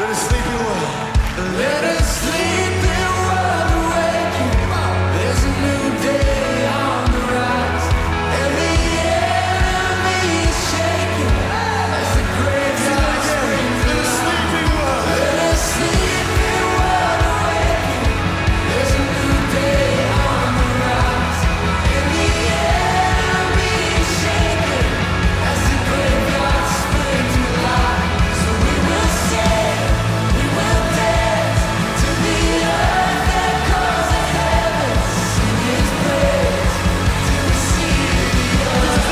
Let us sleep in well. Let us sleep in well awaken. There's a new day on the rise, and the enemy is shaking as the graveyard springs. Let us sleep in well. Let us sleep in well awaken. There's a new day on the rise, and the enemy is shaking as the graveyard springs to life. So we will sing. We will dance to the earth that calls the heavens, sing His praise to the sea, the earth.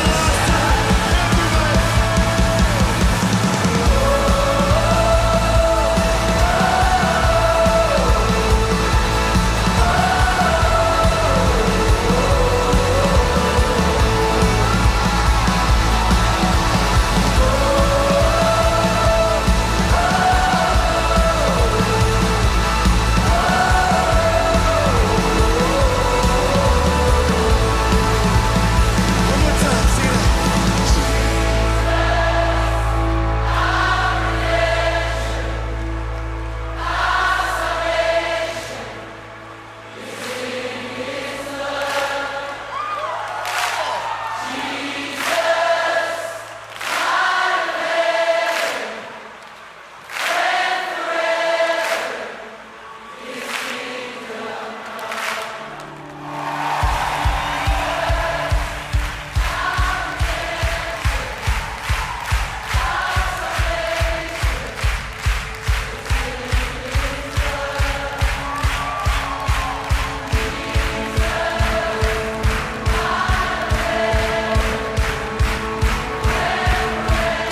One more time, sing it.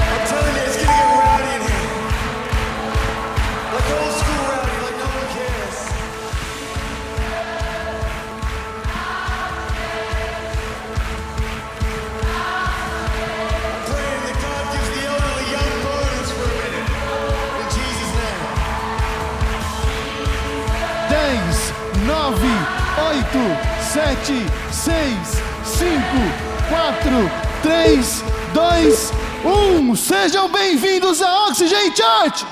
I'm telling you, it's gonna get rowdy in here. Like old school rowdy, like no one cares. I'm praying that God gives the elderly young burdens for a minute. In Jesus' name. 10, 9, 8, 7, 6, 5, 4, 3, 2, 1. Sejam bem-vindos à Oxygen Church!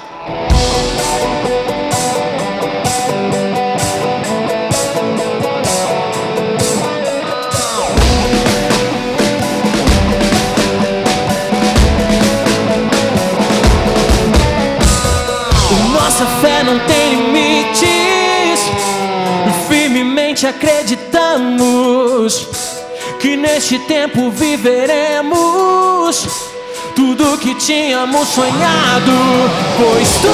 Nossa fé não tem limites, firmemente acreditamos que neste tempo viveremos tudo que tínhamos sonhado, pois tu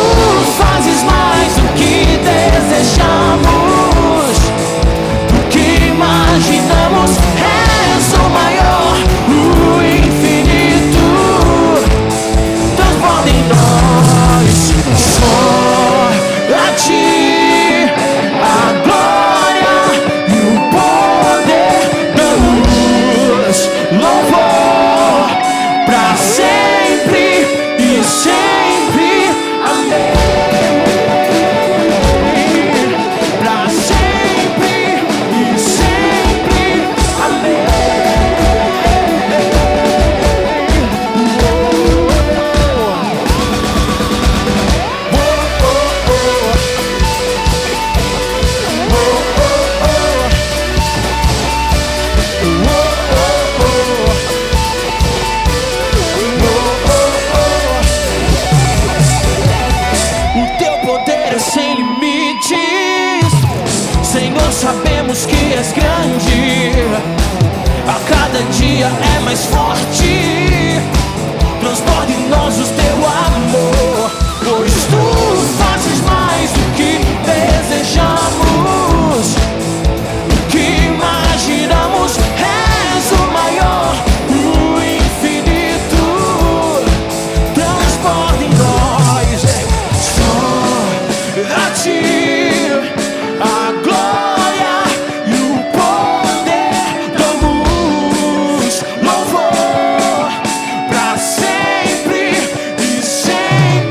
fazes mais do que desejamos, do que imaginamos. És o maior, o infinito transborda em nós. Só a ti a glória e o poder, damos louvor pra sempre e sempre. Amém. Pra sempre e sempre. Amém. O teu poder é sem limites, Senhor, sabemos que és grande. A cada dia é mais forte, transborda em nós o teu amor, pois tu fazes mais do que desejamos, do que imaginamos. És o maior, o infinito transborda em nós. Só a ti a glória e o poder, damos louvor pra sempre e sempre.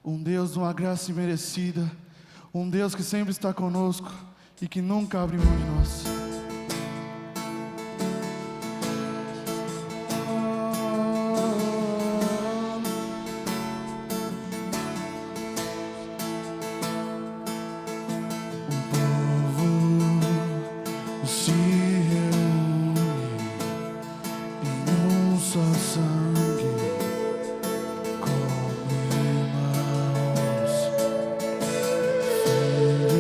um Deus de uma graça imerecida, um Deus que sempre está conosco e que nunca abre mão de nós. Se reúne em um só sangue, como irmãos,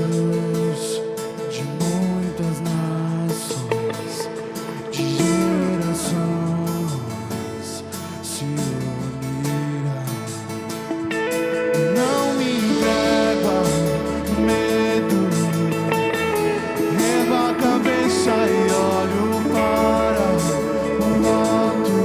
filhos de muitas nações, de gerações se unirão. Não me entrego ao medo. Ergo a cabeça e olho para o alto.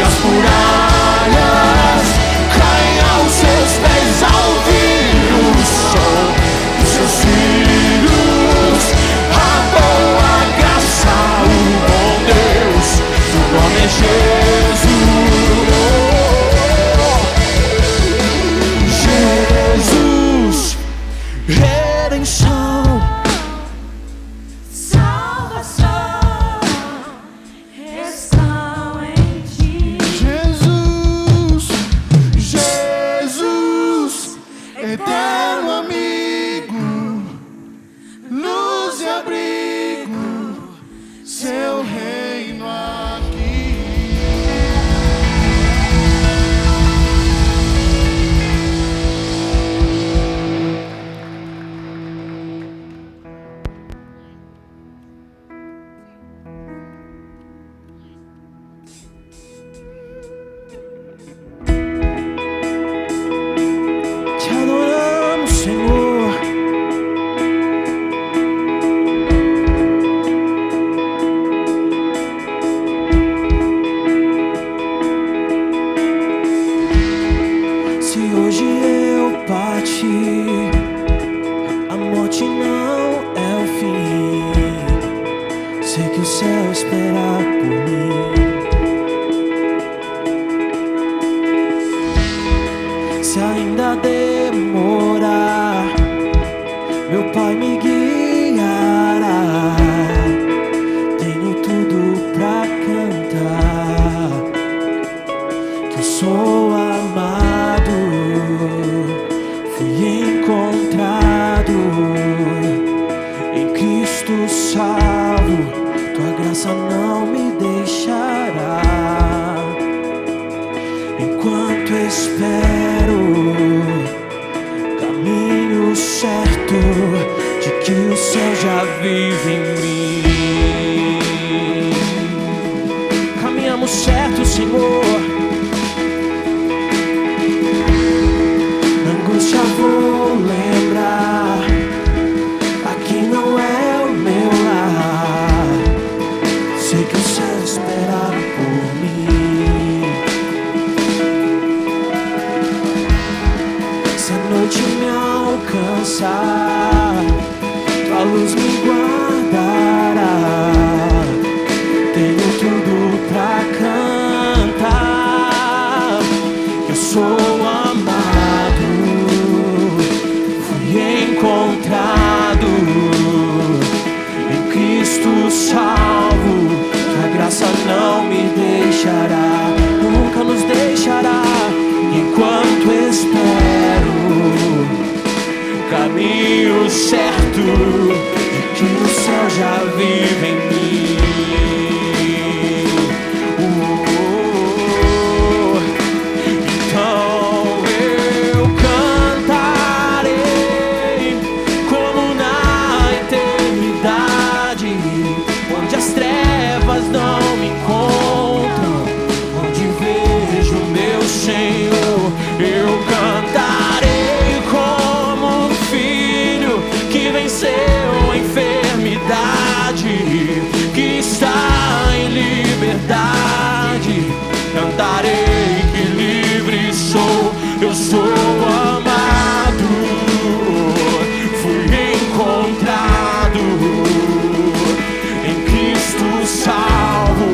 as muralhas caem aos seus pés ao ouvir o som dos seus filhos. A boa graça, o bom Deus, o nome é Jesus. Jesus, redenção, salvação estão em ti. Jesus, Jesus, eterno amigo, luz e abrigo, seu reino aqui. te adoramos, Senhor. Se hoje eu partir, a morte não é o fim. Sei que o céu espera por mim. Se ainda demorar, meu Pai me guiará. Tenho tudo pra cantar, que eu sou amado, fui encontrado em Cristo salvo. Tua graça não me deixará. Enquanto espero, caminho certo de que o céu já vive em mim. Caminhamos certo, Senhor. Na angústia vou lembrar, aqui não é o meu lar. Sei que o céu espera por mim. Se a noite me alcançar, tua luz me guardará. Tenho tudo pra cantar, que eu sou amado, fui encontrado em Cristo salvo. Tua graça não me deixará, nunca nos deixará. Enquanto espero, caminho certo de que o céu já vive em mim. Então eu cantarei como na eternidade, onde as trevas não me encontram, onde vejo meu Senhor. Eu cantarei como um filho que venceu a enfermidade, que está em liberdade. Cantarei que livre sou, eu sou amado, fui encontrado em Cristo salvo.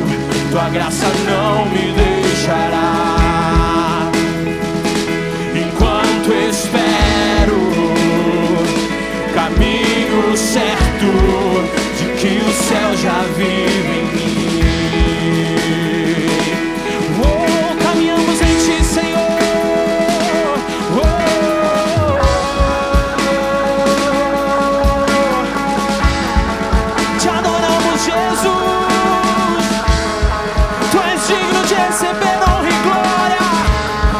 Tua graça não me deixará. Enquanto espero, caminho certo de que o céu já vive em mim. Oh, caminhamos em ti, Senhor. Oh, te adoramos, Jesus. Tu és digno de receber honra e glória.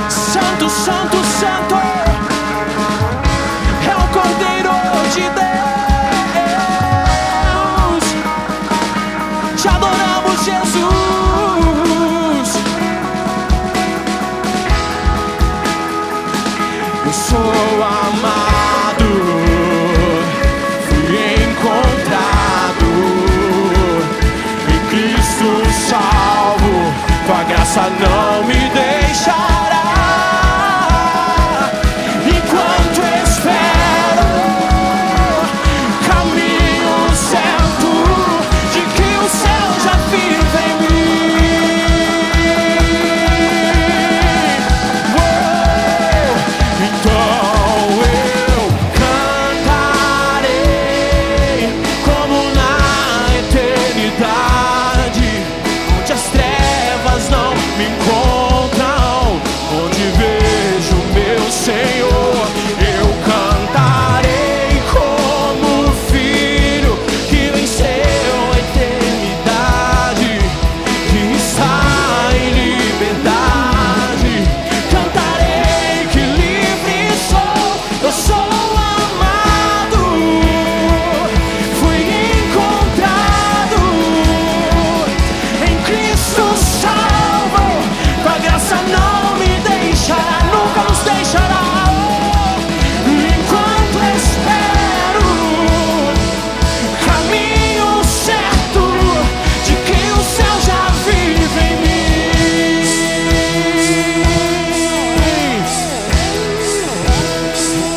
Santo, santo, santo é o Cordeiro de Deus. Te adoramos, Jesus. Eu sou amado, fui encontrado em Cristo salvo. Tua graça não me encontram onde vejo meu Senhor. Eu cantarei como filho que venceu a eternidade, que está em liberdade. Cantarei que livre sou, eu sou amado, fui encontrado em Cristo salvo. Tua graça não me deixará, nunca nos deixará. Enquanto espero caminho certo de que o céu já vive em mim.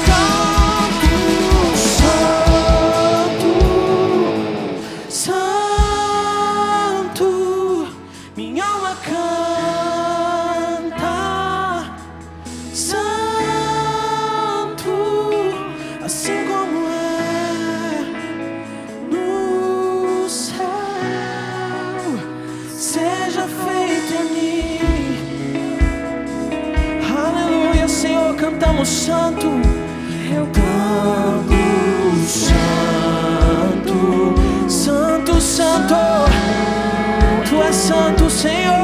Canto santo, santo, minha alma canta. Santo, assim como é no céu, seja feito em mim. Aleluia, Senhor, cantamos santo. Eu canto santo, santo, santo. Tu és santo, Senhor.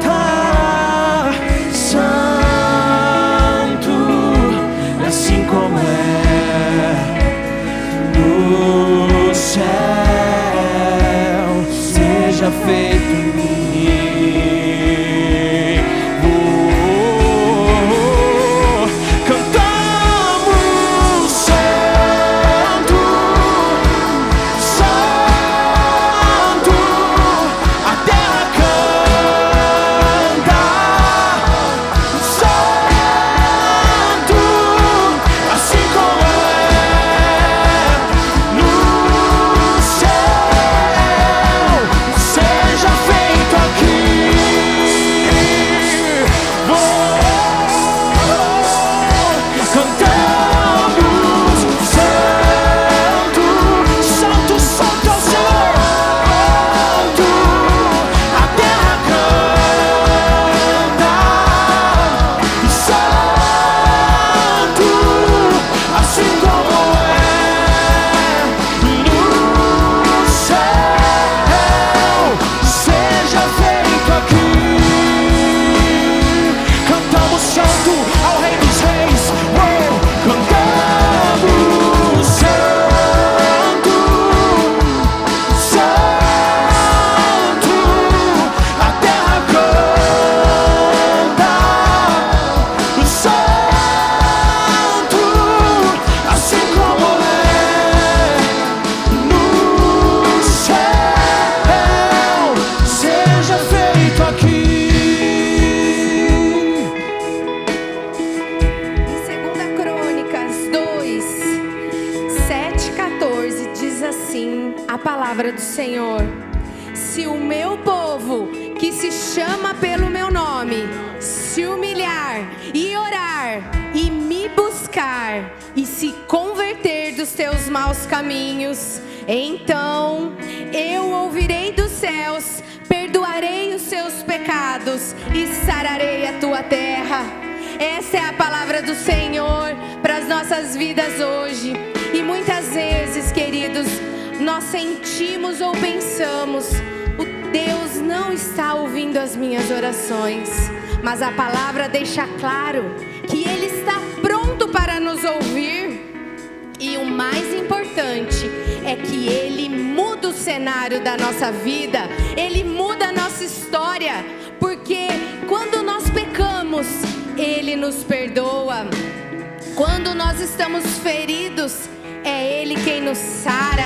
Tá santo, assim como é no céu, seja feito em mim. Cantamos santo, santo, a terra canta. Santo, assim como é no céu, seja feito aqui. Cantamos santo, santo, santo ao Senhor. Santo, a terra canta. Santo, assim como é no céu, seja feito aqui. Cantamos santo ao Rei dos Reis. Cantamos santo, santo, a terra canta. Santo, assim como é no céu, seja feito aqui. Em 2 Crônicas 2, 7, 14 diz assim a palavra do Senhor: se o meu povo, que se chama pelo meu nome, se humilhar e orar e me buscar e se converter dos teus maus caminhos, então eu ouvirei dos céus, perdoarei os seus pecados e sararei a tua terra. Essa é a palavra do Senhor para as nossas vidas hoje. E muitas vezes, queridos, nós sentimos ou pensamos: o Deus não está ouvindo as minhas orações. Mas a palavra deixa claro que Ele está pronto para nos ouvir. E o mais importante é que Ele muda o cenário da nossa vida. Ele muda a nossa história. Porque quando nós pecamos, Ele nos perdoa. Quando nós estamos feridos, é Ele quem nos sara.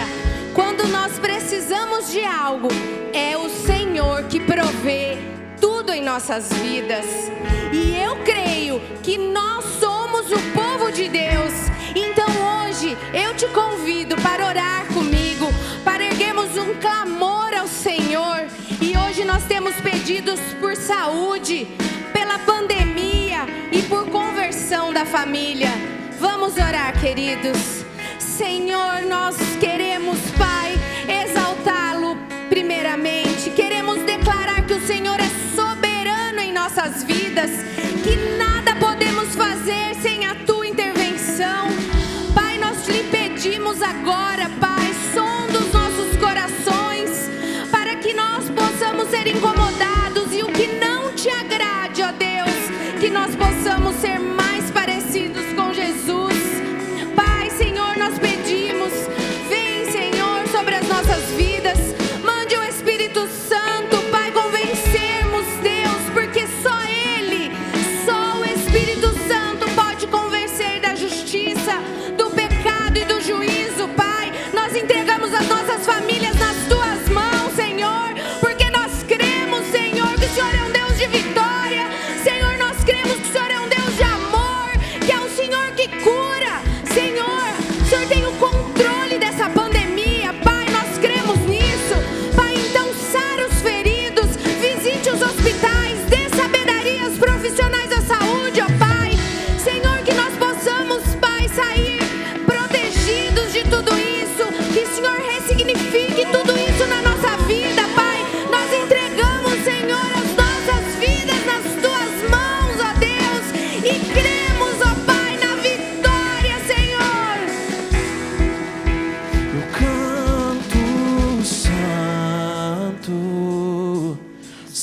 Quando nós precisamos de algo, é o Senhor que provê tudo em nossas vidas. E eu creio que nós somos o povo de Deus. Então hoje eu te convido para orar comigo, para erguermos um clamor ao Senhor. E hoje nós temos pedidos por saúde, pela pandemia e por conversão da família. Vamos orar, queridos. Senhor, nós queremos, Pai, exaltá-lo primeiramente. Queremos declarar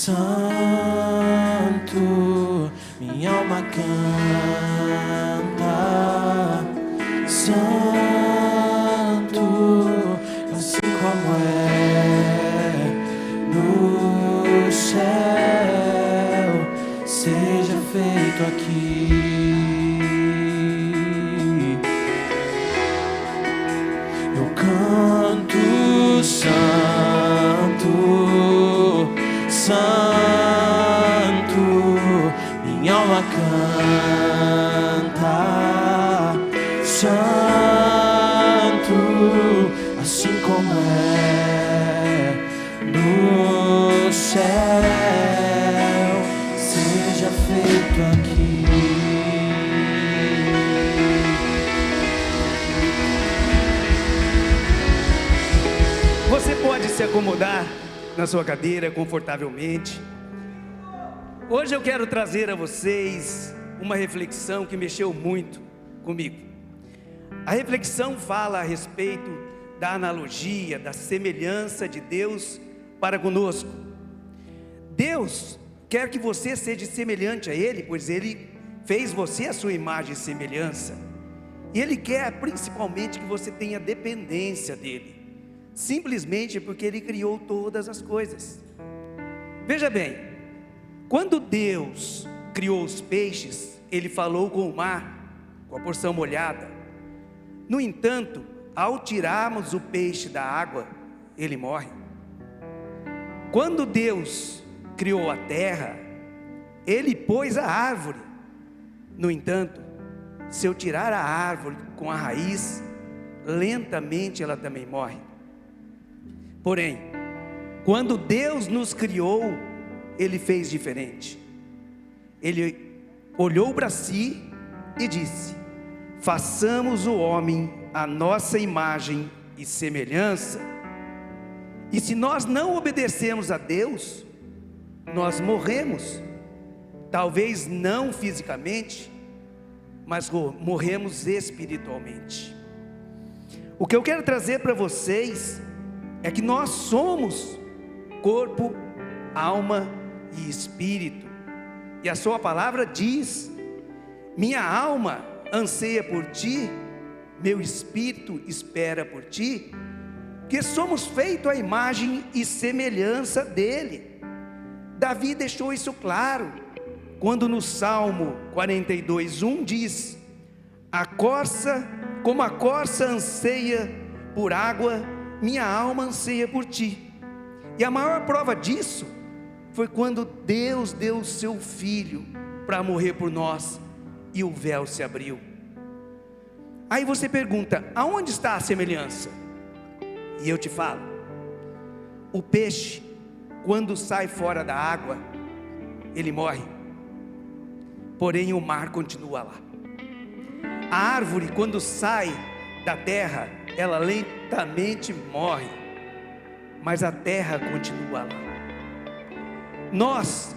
Santo, minha alma canta. Santo, assim como é no céu, seja feito aqui. Eu canto santo, santo, minha alma canta. Santo, assim como é no céu, seja feito aqui. Você pode se acomodar na sua cadeira confortavelmente. Hoje eu quero trazer a vocês uma reflexão que mexeu muito comigo. A reflexão fala a respeito da analogia, da semelhança de Deus para conosco. Deus quer que você seja semelhante a Ele, pois Ele fez você a sua imagem e semelhança. E Ele quer principalmente que você tenha dependência dEle, simplesmente porque Ele criou todas as coisas. Veja bem, quando Deus criou os peixes, Ele falou com o mar, com a porção molhada. No entanto, ao tirarmos o peixe da água, ele morre. Quando Deus criou a terra, Ele pôs a árvore. No entanto, se eu tirar a árvore com a raiz, lentamente ela também morre. Porém, quando Deus nos criou, Ele fez diferente. Ele olhou para si e disse: façamos o homem à nossa imagem e semelhança. E se nós não obedecermos a Deus, nós morremos. Talvez não fisicamente, mas morremos espiritualmente. O que eu quero trazer para vocês é que nós somos corpo, alma e espírito. E a sua palavra diz: minha alma anseia por ti, meu espírito espera por ti, que somos feitos à imagem e semelhança dele. Davi deixou isso claro, quando no Salmo 42:1 diz: como a corça anseia por água, minha alma anseia por ti. E a maior prova disso foi quando Deus deu o seu Filho para morrer por nós, e o véu se abriu. Aí você pergunta: aonde está a semelhança? E eu te falo: o peixe, quando sai fora da água, ele morre, porém o mar continua lá. A árvore, quando sai da terra, ela lentamente morre, mas a terra continua lá. Nós,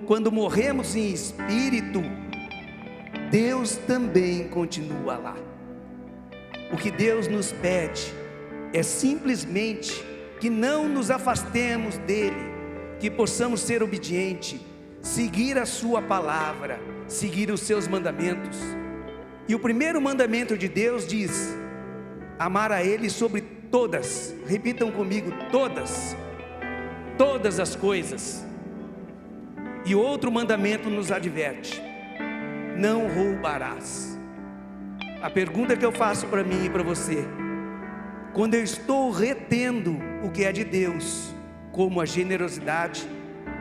quando morremos em espírito, Deus também continua lá. O que Deus nos pede é simplesmente que não nos afastemos dele, que possamos ser obedientes, seguir a sua palavra, seguir os seus mandamentos. E o primeiro mandamento de Deus diz: amar a Ele sobre todas, repitam comigo, todas as coisas. E outro mandamento nos adverte: não roubarás. A pergunta que eu faço para mim e para você: quando eu estou retendo o que é de Deus, como a generosidade,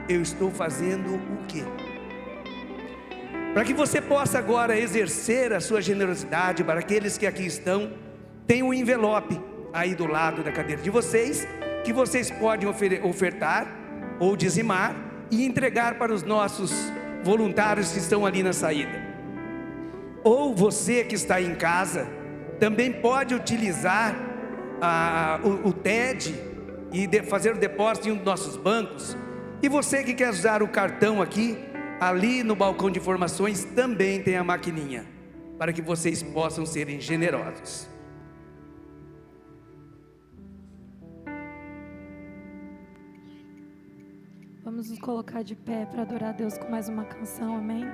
eu estou fazendo o quê? Para que você possa agora exercer a sua generosidade, para aqueles que aqui estão, tem um envelope aí do lado da cadeira de vocês, que vocês podem ofertar ou dizimar e entregar para os nossos voluntários que estão ali na saída. Ou você que está em casa, também pode utilizar o TED e fazer o depósito em um dos nossos bancos. E você que quer usar o cartão aqui, ali no balcão de informações também tem a maquininha, para que vocês possam serem generosos. Vamos nos colocar de pé para adorar a Deus com mais uma canção, amém?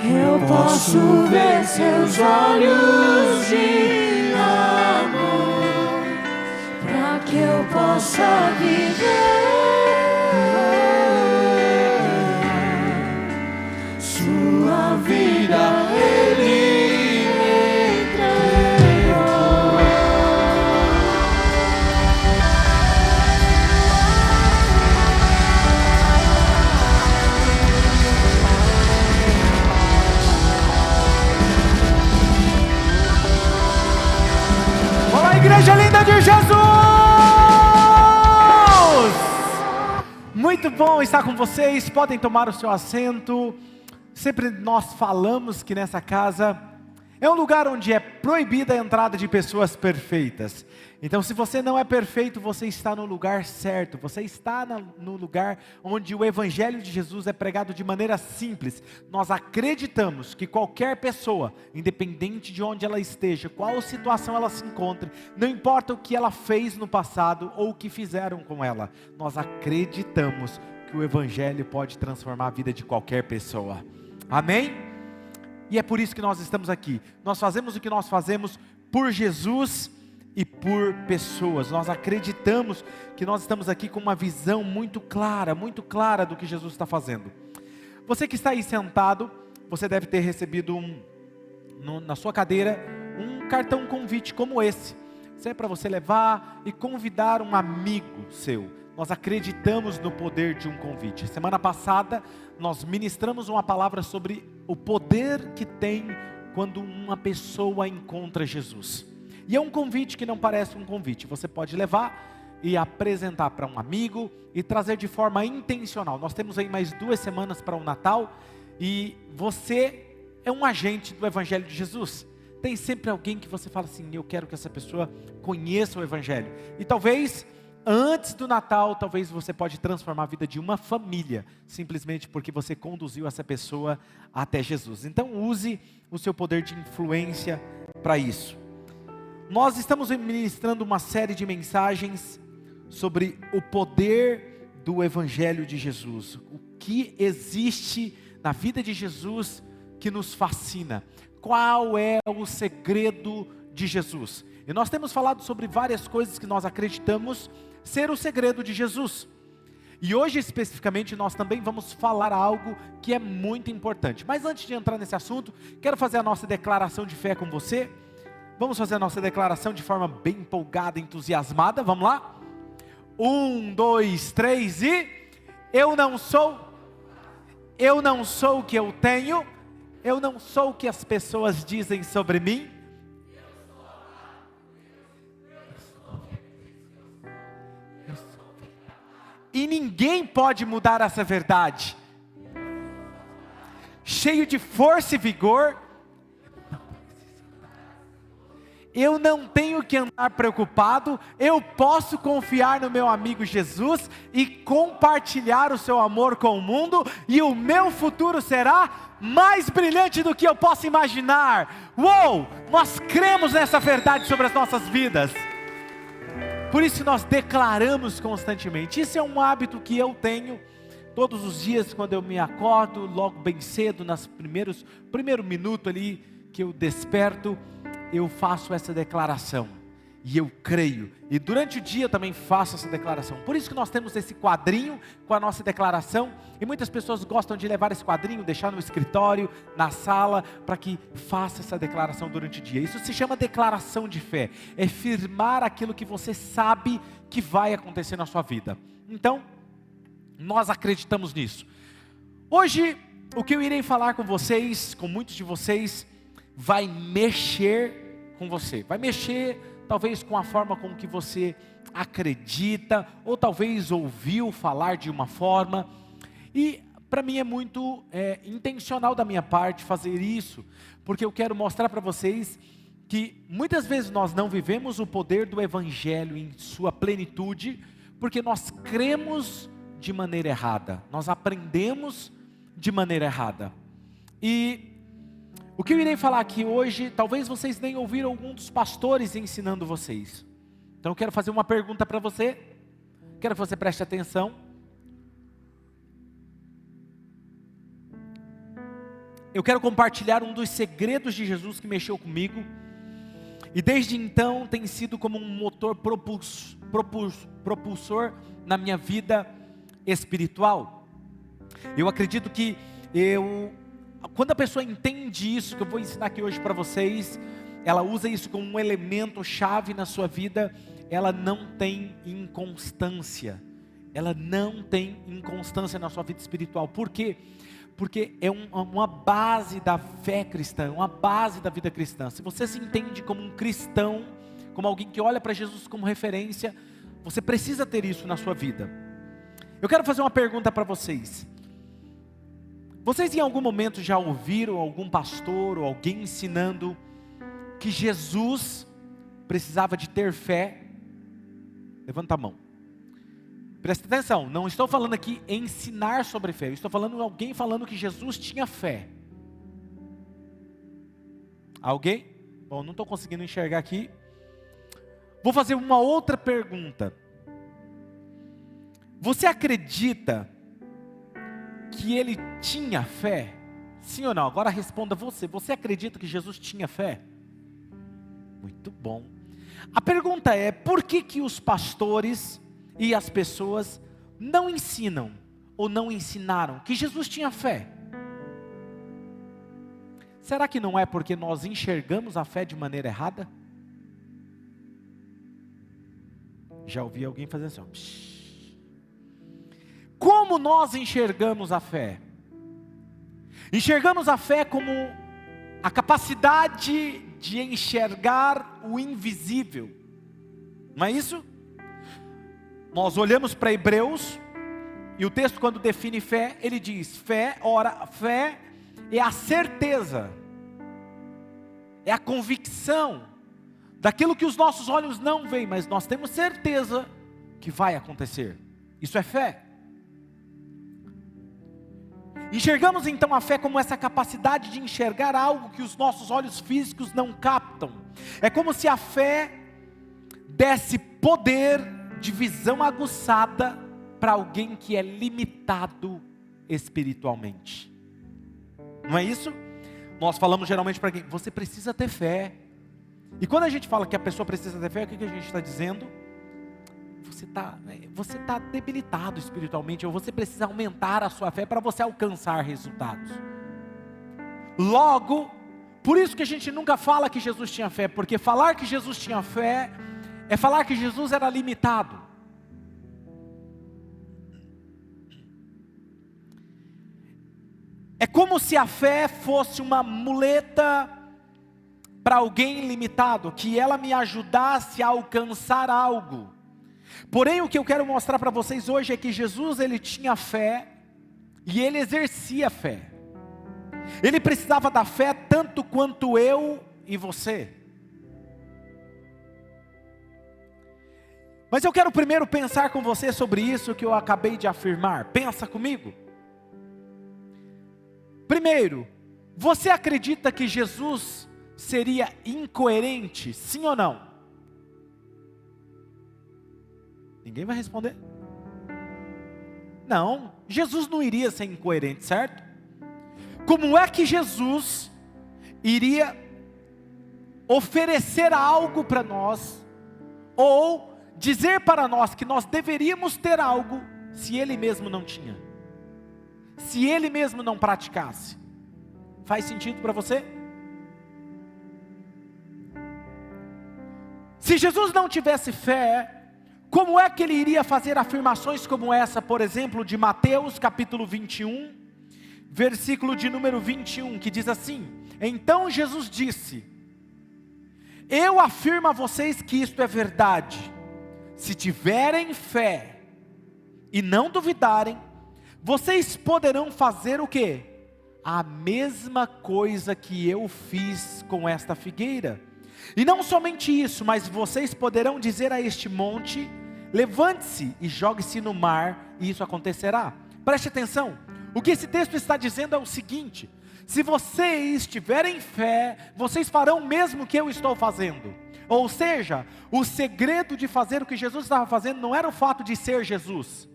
eu posso ver seus olhos de amor, para que eu possa viver sua vida. Ele me entregou. Olá, igreja linda de Jesus! Muito bom estar com vocês, podem tomar o seu assento. Sempre nós falamos que nessa casa é um lugar onde é proibida a entrada de pessoas perfeitas. Então, se você não é perfeito, você está no lugar certo. Você está no lugar onde o Evangelho de Jesus é pregado de maneira simples. Nós acreditamos que qualquer pessoa, independente de onde ela esteja, qual situação ela se encontre, não importa o que ela fez no passado ou o que fizeram com ela, nós acreditamos que o Evangelho pode transformar a vida de qualquer pessoa. Amém? E é por isso que nós estamos aqui. Nós fazemos o que nós fazemos por Jesus e por pessoas. Nós acreditamos que nós estamos aqui com uma visão muito clara do que Jesus está fazendo. Você que está aí sentado, você deve ter recebido na sua cadeira um cartão convite como esse. Isso é para você levar e convidar um amigo seu. Nós acreditamos no poder de um convite. Semana passada nós ministramos uma palavra sobre o poder que tem quando uma pessoa encontra Jesus. E é um convite que não parece um convite. Você pode levar e apresentar para um amigo e trazer de forma intencional. Nós temos aí mais 2 semanas para o Natal e você é um agente do Evangelho de Jesus. Tem sempre alguém que você fala assim, eu quero que essa pessoa conheça o Evangelho. E talvez antes do Natal, talvez você pode transformar a vida de uma família, simplesmente porque você conduziu essa pessoa até Jesus. Então use o seu poder de influência para isso. Nós estamos ministrando uma série de mensagens sobre o poder do Evangelho de Jesus. O que existe na vida de Jesus que nos fascina? Qual é o segredo de Jesus? E nós temos falado sobre várias coisas que nós acreditamos ser o segredo de Jesus. E hoje especificamente nós também vamos falar algo que é muito importante. Mas antes de entrar nesse assunto, quero fazer a nossa declaração de fé com você. Vamos fazer a nossa declaração de forma bem empolgada, entusiasmada. Vamos lá? 1, 2, 3 e... Eu não sou o que eu tenho. Eu não sou o que as pessoas dizem sobre mim. E ninguém pode mudar essa verdade. Cheio de força e vigor, eu não tenho que andar preocupado, eu posso confiar no meu amigo Jesus e compartilhar o seu amor com o mundo, e o meu futuro será mais brilhante do que eu possa imaginar. Uou! Nós cremos nessa verdade sobre as nossas vidas. Por isso nós declaramos constantemente. Isso é um hábito que eu tenho todos os dias quando eu me acordo, logo bem cedo, primeiro minuto ali que eu desperto, eu faço essa declaração. E eu creio. E durante o dia eu também faço essa declaração. Por isso que nós temos esse quadrinho com a nossa declaração. E muitas pessoas gostam de levar esse quadrinho, deixar no escritório, na sala, para que faça essa declaração durante o dia. Isso se chama declaração de fé. É firmar aquilo que você sabe que vai acontecer na sua vida. Então, nós acreditamos nisso. Hoje, o que eu irei falar com vocês, com muitos de vocês, vai mexer com você. Vai mexer talvez com a forma com que você acredita, ou talvez ouviu falar de uma forma. E para mim é muito intencional da minha parte fazer isso, porque eu quero mostrar para vocês que muitas vezes nós não vivemos o poder do Evangelho em sua plenitude, porque nós cremos de maneira errada, nós aprendemos de maneira errada. E o que eu irei falar aqui hoje, talvez vocês nem ouviram algum dos pastores ensinando vocês. Então eu quero fazer uma pergunta para você, quero que você preste atenção. eu quero compartilhar um dos segredos de Jesus que mexeu comigo. E desde então tem sido como um motor propulsor na minha vida espiritual. Eu acredito que quando a pessoa entende isso, que eu vou ensinar aqui hoje para vocês, ela usa isso como um elemento chave na sua vida, ela não tem inconstância. Ela não tem inconstância na sua vida espiritual. Por quê? Porque é uma base da fé cristã, uma base da vida cristã. Se você se entende como um cristão, como alguém que olha para Jesus como referência, você precisa ter isso na sua vida. Eu quero fazer uma pergunta para vocês. Vocês em algum momento já ouviram algum pastor ou alguém ensinando que Jesus precisava de ter fé? Levanta a mão. Presta atenção, não estou falando aqui ensinar sobre fé, eu estou falando alguém falando que Jesus tinha fé. Alguém? Bom, não estou conseguindo enxergar aqui. Vou fazer uma outra pergunta. Você acredita que ele tinha fé? Sim ou não? Agora responda você. Você acredita que Jesus tinha fé? Muito bom. A pergunta é, por que os pastores e as pessoas não ensinam ou não ensinaram que Jesus tinha fé? Será que não é porque nós enxergamos a fé de maneira errada? Já ouvi alguém fazer assim, ó. Como nós enxergamos a fé? Enxergamos a fé como a capacidade de enxergar o invisível. Não é isso? Nós olhamos para Hebreus, e o texto quando define fé, ele diz, fé é a certeza, é a convicção, daquilo que os nossos olhos não veem, mas nós temos certeza que vai acontecer. Isso é fé. Enxergamos então a fé como essa capacidade de enxergar algo que os nossos olhos físicos não captam. É como se a fé desse poder de visão aguçada para alguém que é limitado espiritualmente. Não é isso? Nós falamos geralmente para alguém, você precisa ter fé. E quando a gente fala que a pessoa precisa ter fé, o que a gente está dizendo? Você está debilitado espiritualmente, ou você precisa aumentar a sua fé para você alcançar resultados. Logo, por isso que a gente nunca fala que Jesus tinha fé, porque falar que Jesus tinha fé é falar que Jesus era limitado. É como se a fé fosse uma muleta para alguém limitado, que ela me ajudasse a alcançar algo. Porém, o que eu quero mostrar para vocês hoje é que Jesus, ele tinha fé e ele exercia fé. Ele precisava da fé tanto quanto eu e você. Mas eu quero primeiro pensar com você sobre isso que eu acabei de afirmar. Pensa comigo. Primeiro, você acredita que Jesus seria incoerente, sim ou não? Ninguém vai responder. Não, Jesus não iria ser incoerente, certo? Como é que Jesus iria oferecer algo para nós, ou dizer para nós que nós deveríamos ter algo, se Ele mesmo não tinha? Se Ele mesmo não praticasse? Faz sentido para você? Se Jesus não tivesse fé, como é que Ele iria fazer afirmações como essa, por exemplo, de Mateus capítulo 21, versículo de número 21, que diz assim: então Jesus disse, eu afirmo a vocês que isto é verdade, se tiverem fé e não duvidarem, vocês poderão fazer o quê? A mesma coisa que eu fiz com esta figueira. E não somente isso, mas vocês poderão dizer a este monte, levante-se e jogue-se no mar, e isso acontecerá. Preste atenção, o que esse texto está dizendo é o seguinte: se vocês tiverem fé, vocês farão o mesmo que eu estou fazendo. Ou seja, o segredo de fazer o que Jesus estava fazendo não era o fato de ser Jesus,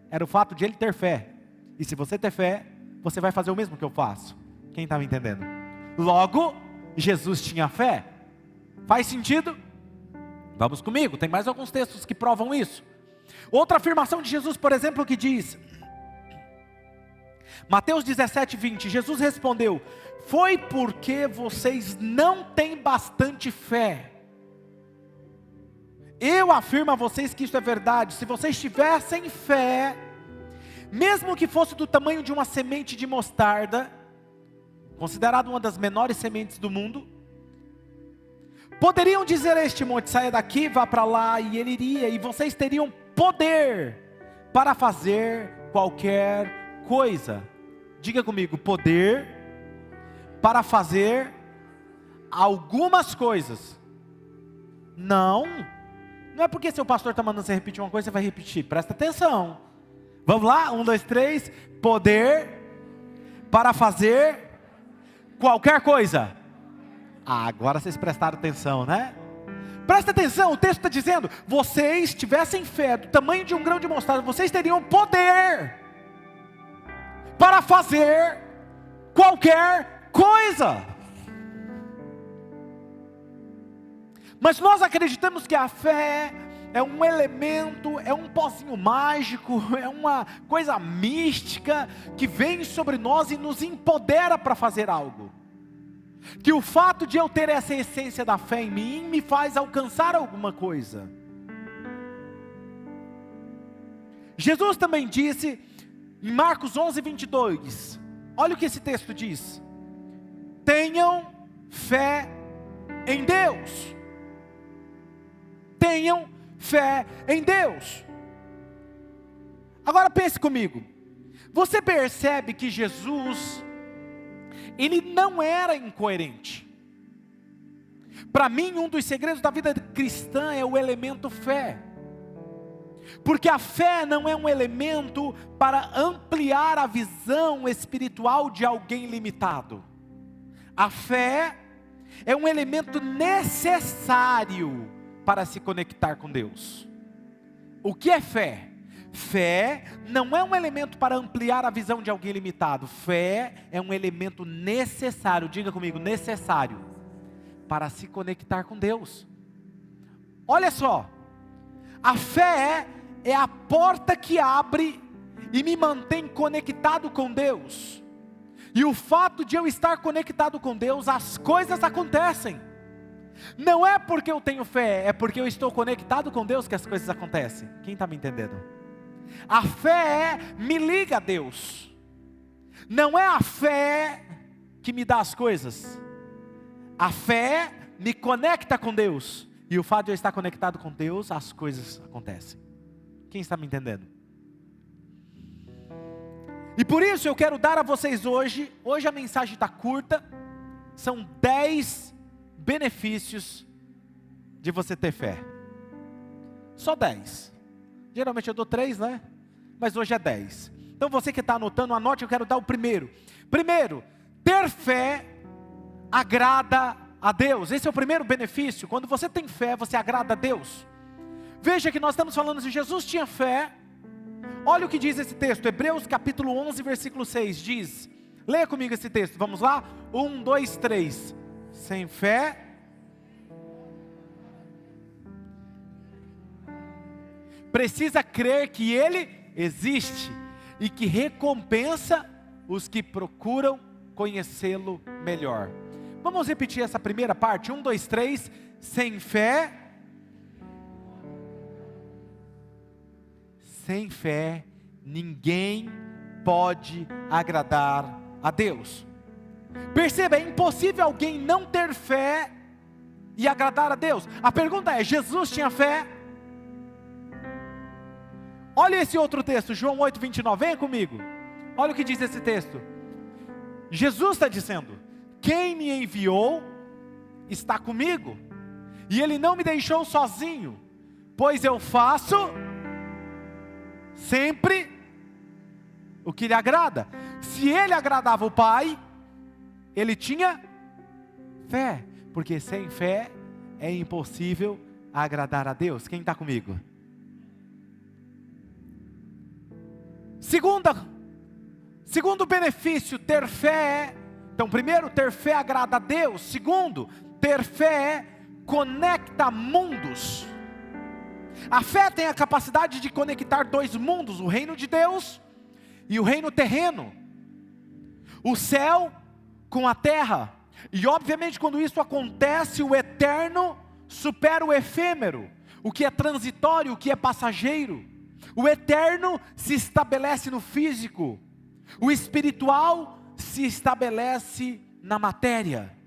era o fato de Ele ter fé. E se você ter fé, você vai fazer o mesmo que eu faço. Quem está me entendendo? Logo, Jesus tinha fé. Faz sentido? Vamos comigo, tem mais alguns textos que provam isso. Outra afirmação de Jesus, por exemplo, que diz, Mateus 17:20, Jesus respondeu: foi porque vocês não têm bastante fé. Eu afirmo a vocês que isso é verdade. Se vocês tivessem fé, mesmo que fosse do tamanho de uma semente de mostarda, considerada uma das menores sementes do mundo, poderiam dizer a este monte: saia daqui, vá para lá, e ele iria, e vocês teriam poder para fazer qualquer coisa. Diga comigo: poder para fazer algumas coisas. Não é porque seu pastor está mandando você repetir uma coisa, você vai repetir. Presta atenção. Vamos lá? 1, 2, 3. Poder para fazer qualquer coisa. Agora vocês prestaram atenção, né? Presta atenção, o texto está dizendo: vocês tivessem fé do tamanho de um grão de mostarda, vocês teriam poder para fazer qualquer coisa. Mas nós acreditamos que a fé é um elemento, é um pozinho mágico, é uma coisa mística que vem sobre nós e nos empodera para fazer algo. Que o fato de eu ter essa essência da fé em mim me faz alcançar alguma coisa. Jesus também disse em Marcos 11:22, olha o que esse texto diz: tenham fé em Deus. Tenham fé em Deus. Agora pense comigo. Você percebe que Jesus, ele não era incoerente. Para mim, um dos segredos da vida cristã é o elemento fé. Porque a fé não é um elemento para ampliar a visão espiritual de alguém limitado. A fé é um elemento necessário para se conectar com Deus. O que é fé? Fé não é um elemento para ampliar a visão de alguém limitado. Fé é um elemento necessário, diga comigo, necessário, para se conectar com Deus. Olha só, a fé é a porta que abre e me mantém conectado com Deus. E o fato de eu estar conectado com Deus, as coisas acontecem. Não é porque eu tenho fé, é porque eu estou conectado com Deus que as coisas acontecem. Quem está me entendendo? A fé me liga a Deus. Não é a fé que me dá as coisas. A fé me conecta com Deus. E o fato de eu estar conectado com Deus, as coisas acontecem. Quem está me entendendo? E por isso eu quero dar a vocês hoje a mensagem está curta, são 10 benefícios de você ter fé. Só 10. Geralmente eu dou 3, né? Mas hoje é 10. Então você que está anotando, anote, eu quero dar o primeiro. Primeiro, ter fé agrada a Deus. Esse é o primeiro benefício. Quando você tem fé, você agrada a Deus. Veja que nós estamos falando de Jesus tinha fé. Olha o que diz esse texto, Hebreus capítulo 11, versículo 6, diz, leia comigo esse texto, vamos lá? 1, 2, 3, sem fé, precisa crer que Ele existe, e que recompensa os que procuram conhecê-lo melhor. Vamos repetir essa primeira parte, 1, 2, 3, sem fé, ninguém pode agradar a Deus. Perceba, é impossível alguém não ter fé e agradar a Deus. A pergunta é, Jesus tinha fé? Olha esse outro texto, João 8:29, venha comigo. Olha o que diz esse texto. Jesus está dizendo, quem me enviou está comigo, e Ele não me deixou sozinho, pois eu faço sempre o que lhe agrada. Se Ele agradava o Pai, Ele tinha fé, porque sem fé é impossível agradar a Deus. Quem está comigo? Segundo benefício, ter fé. Então, primeiro, ter fé agrada a Deus. Segundo, ter fé conecta mundos. A fé tem a capacidade de conectar dois mundos, o reino de Deus e o reino terreno, o céu com a terra. E obviamente quando isso acontece, o eterno supera o efêmero, o que é transitório, o que é passageiro. O eterno se estabelece no físico, o espiritual se estabelece na matéria.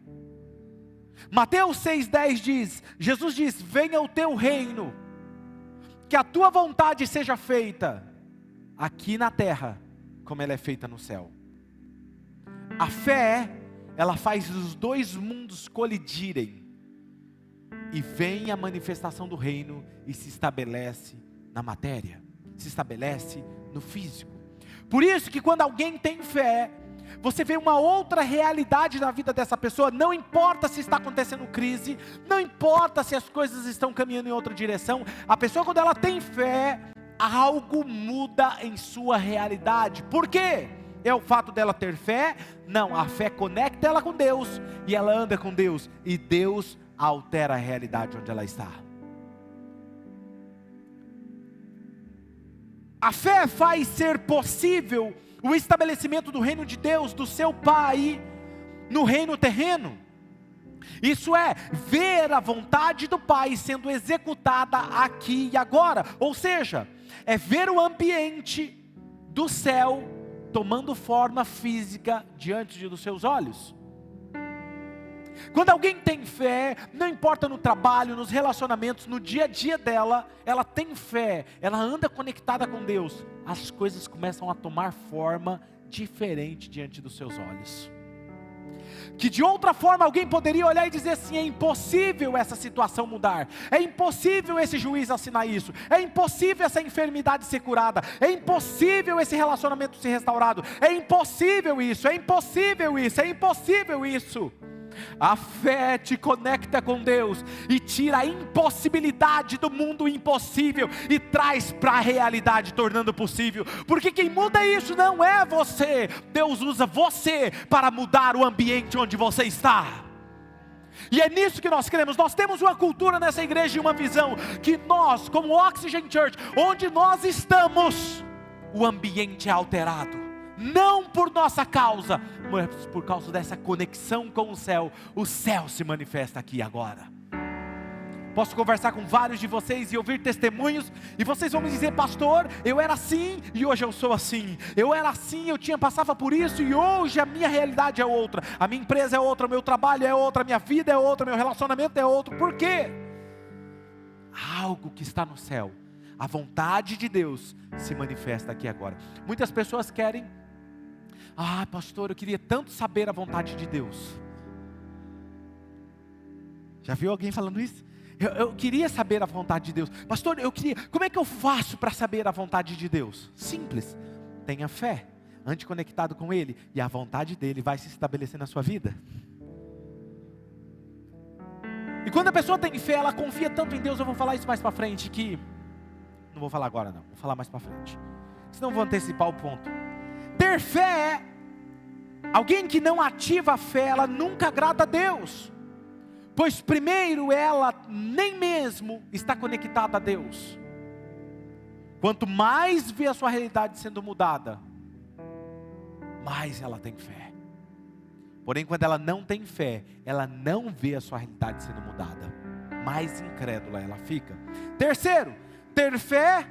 Mateus 6,10 diz, Jesus diz: venha o teu reino, que a tua vontade seja feita aqui na terra, como ela é feita no céu. A fé, ela faz os dois mundos colidirem, e vem a manifestação do reino e se estabelece na matéria, se estabelece no físico. Por isso que quando alguém tem fé, você vê uma outra realidade na vida dessa pessoa. Não importa se está acontecendo crise, não importa se as coisas estão caminhando em outra direção. A pessoa, quando ela tem fé, algo muda em sua realidade. Por quê? É o fato dela ter fé? Não, a fé conecta ela com Deus, e ela anda com Deus, e Deus altera a realidade onde ela está. A fé faz ser possível o estabelecimento do reino de Deus, do seu Pai, no reino terreno. Isso é, ver a vontade do Pai sendo executada aqui e agora. Ou seja, é ver o ambiente do céu tomando forma física diante dos seus olhos. Quando alguém tem fé, não importa no trabalho, nos relacionamentos, no dia a dia dela, ela tem fé, ela anda conectada com Deus, as coisas começam a tomar forma diferente diante dos seus olhos. Que de outra forma alguém poderia olhar e dizer assim: é impossível essa situação mudar, é impossível esse juiz assinar isso, é impossível essa enfermidade ser curada, é impossível esse relacionamento ser restaurado, é impossível isso, é impossível isso, é impossível isso. A fé te conecta com Deus e tira a impossibilidade do mundo impossível e traz para a realidade, tornando possível. Porque quem muda isso não é você. Deus usa você para mudar o ambiente onde você está. E é nisso que nós queremos. Nós temos uma cultura nessa igreja e uma visão que nós, como Oxygen Church, onde nós estamos, o ambiente é alterado. Não por nossa causa, mas por causa dessa conexão com o céu se manifesta aqui agora. Posso conversar com vários de vocês e ouvir testemunhos, e vocês vão me dizer: pastor, eu era assim e hoje eu sou assim. Eu era assim, eu passava por isso e hoje a minha realidade é outra. A minha empresa é outra, o meu trabalho é outra, a minha vida é outra, meu relacionamento é outro. Por quê? Algo que está no céu, a vontade de Deus se manifesta aqui agora. Muitas pessoas querem: ah, pastor, eu queria tanto saber a vontade de Deus. Já viu alguém falando isso? Eu queria saber a vontade de Deus. Pastor, eu queria, como é que eu faço para saber a vontade de Deus? Simples, tenha fé, ande conectado com Ele, e a vontade dEle vai se estabelecer na sua vida. E quando a pessoa tem fé, ela confia tanto em Deus. Eu vou falar isso mais para frente, que não vou falar agora não, vou falar mais para frente, senão vou antecipar o ponto. Ter fé, alguém que não ativa a fé, ela nunca agrada a Deus, pois primeiro ela nem mesmo está conectada a Deus. Quanto mais vê a sua realidade sendo mudada, mais ela tem fé. Porém, quando ela não tem fé, ela não vê a sua realidade sendo mudada, mais incrédula ela fica. Terceiro, ter fé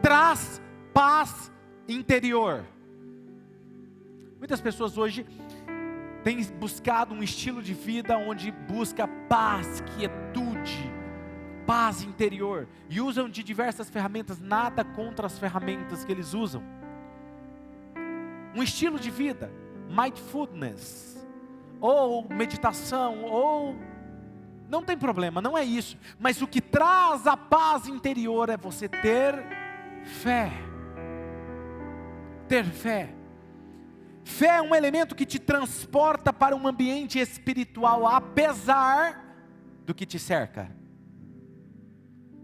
traz paz interior. Muitas pessoas hoje têm buscado um estilo de vida onde busca paz, quietude, paz interior, e usam de diversas ferramentas. Nada contra as ferramentas que eles usam. Um estilo de vida, mindfulness, ou meditação, ou não tem problema, não é isso. Mas o que traz a paz interior é você ter fé. Ter fé. Fé é um elemento que te transporta para um ambiente espiritual, apesar do que te cerca.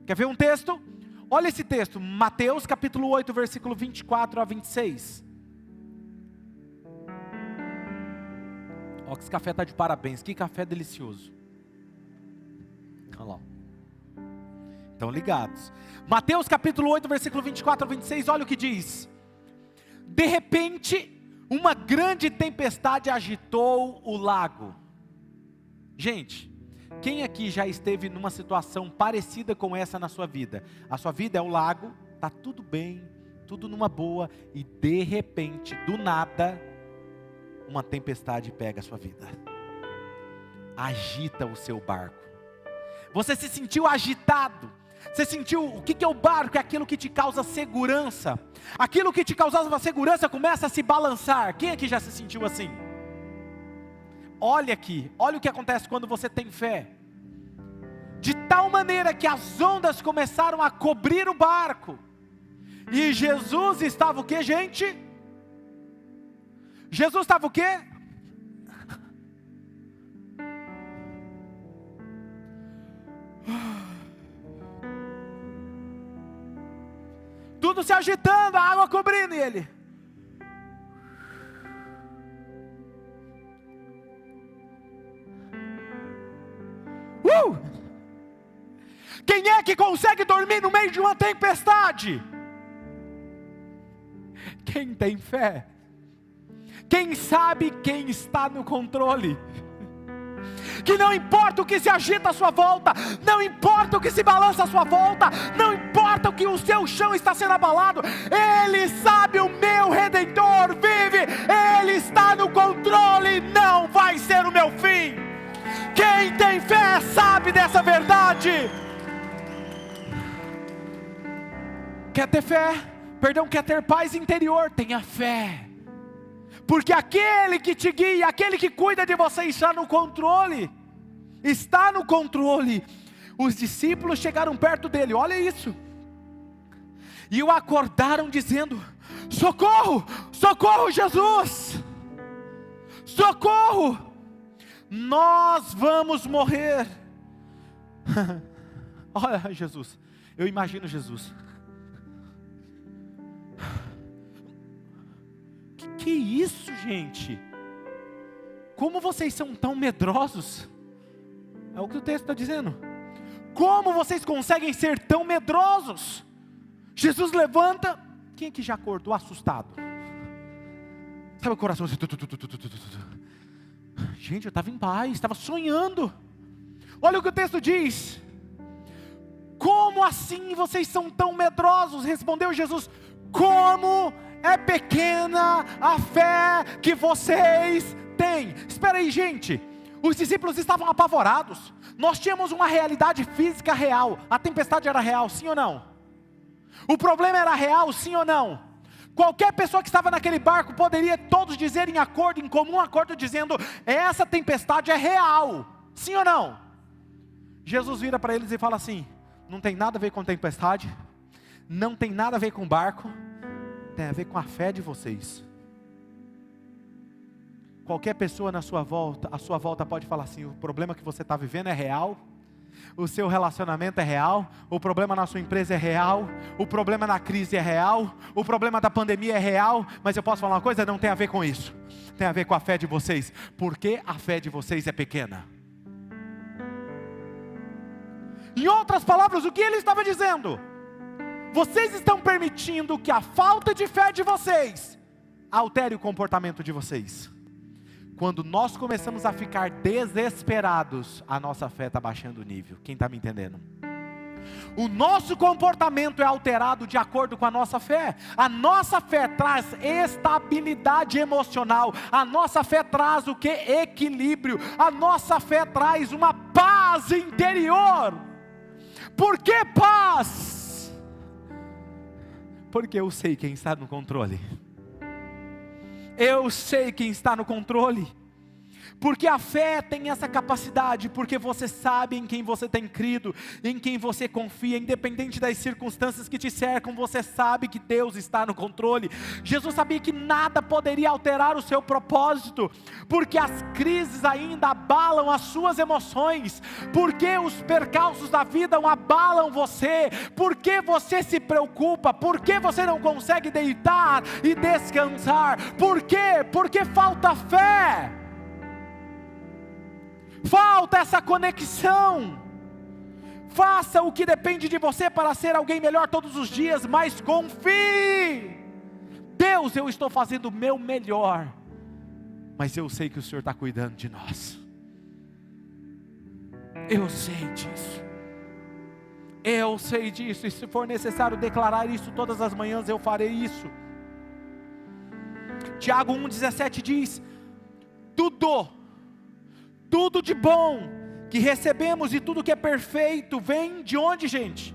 Quer ver um texto? Olha esse texto, Mateus capítulo 8, versículo 24 a 26. Ó, que esse café tá de parabéns, que café delicioso. Olha lá. Estão ligados. Mateus capítulo 8, versículo 24 a 26, olha o que diz. De repente, uma grande tempestade agitou o lago. Gente, quem aqui já esteve numa situação parecida com essa na sua vida? A sua vida é o lago, tá tudo bem, tudo numa boa, e de repente, do nada, uma tempestade pega a sua vida. Agita o seu barco. Você se sentiu agitado. Você sentiu, o que é o barco? É aquilo que te causa segurança. Aquilo que te causava segurança começa a se balançar. Quem aqui já se sentiu assim? Olha aqui, olha o que acontece quando você tem fé. De tal maneira que as ondas começaram a cobrir o barco. E Jesus estava o que, gente? Jesus estava o quê? Tudo se agitando, a água cobrindo ele. Quem é que consegue dormir no meio de uma tempestade? Quem tem fé. Quem sabe quem está no controle. Que não importa o que se agita à sua volta, não importa o que se balança à sua volta, não importa o que o seu chão está sendo abalado, Ele sabe, o meu Redentor vive, Ele está no controle, não vai ser o meu fim. Quem tem fé sabe dessa verdade. Quer ter fé? Perdão, quer ter paz interior? Tenha fé. Porque aquele que te guia, aquele que cuida de você está no controle. Está no controle. Os discípulos chegaram perto dele, olha isso. E o acordaram dizendo: socorro, socorro Jesus. Socorro, nós vamos morrer. Olha Jesus, eu imagino Jesus. Que isso, gente? Como vocês são tão medrosos? É o que o texto está dizendo. Como vocês conseguem ser tão medrosos? Jesus levanta. Quem aqui já acordou assustado? Sabe o coração assim? Gente, eu estava em paz, estava sonhando. Olha o que o texto diz. Como assim vocês são tão medrosos? Respondeu Jesus: como é pequena a fé que vocês têm. Espera aí, gente. Os discípulos estavam apavorados. Nós tínhamos uma realidade física real. A tempestade era real, sim ou não? O problema era real, sim ou não? Qualquer pessoa que estava naquele barco poderia todos dizer em acordo, em comum acordo, dizendo: essa tempestade é real, sim ou não? Jesus vira para eles e fala assim: não tem nada a ver com tempestade, não tem nada a ver com barco, tem a ver com a fé de vocês. Qualquer pessoa na sua volta, à sua volta pode falar assim: o problema que você está vivendo é real, o seu relacionamento é real, o problema na sua empresa é real, o problema na crise é real, o problema da pandemia é real, mas eu posso falar uma coisa, não tem a ver com isso, tem a ver com a fé de vocês, porque a fé de vocês é pequena. Em outras palavras, o que ele estava dizendo? Vocês estão permitindo que a falta de fé de vocês altere o comportamento de vocês. Quando nós começamos a ficar desesperados, a nossa fé está baixando o nível. Quem está me entendendo? O nosso comportamento é alterado de acordo com a nossa fé. A nossa fé traz estabilidade emocional. A nossa fé traz o que? Equilíbrio. A nossa fé traz uma paz interior. Por que paz? Porque eu sei quem está no controle. Eu sei quem está no controle. Porque a fé tem essa capacidade, porque você sabe em quem você tem crido, em quem você confia, independente das circunstâncias que te cercam, você sabe que Deus está no controle. Jesus sabia que nada poderia alterar o seu propósito, porque as crises ainda abalam as suas emoções, porque os percalços da vida abalam você, porque você se preocupa, porque você não consegue deitar e descansar, por quê? Porque falta fé. falta essa conexão. Faça o que depende de você para ser alguém melhor todos os dias, mas confie. Deus, eu estou fazendo o meu melhor, mas eu sei que o Senhor está cuidando de nós. Eu sei disso. Eu sei disso, e se for necessário declarar isso todas as manhãs, eu farei isso. Tiago 1,17 diz: tudo de bom que recebemos e tudo que é perfeito, vem de onde, gente?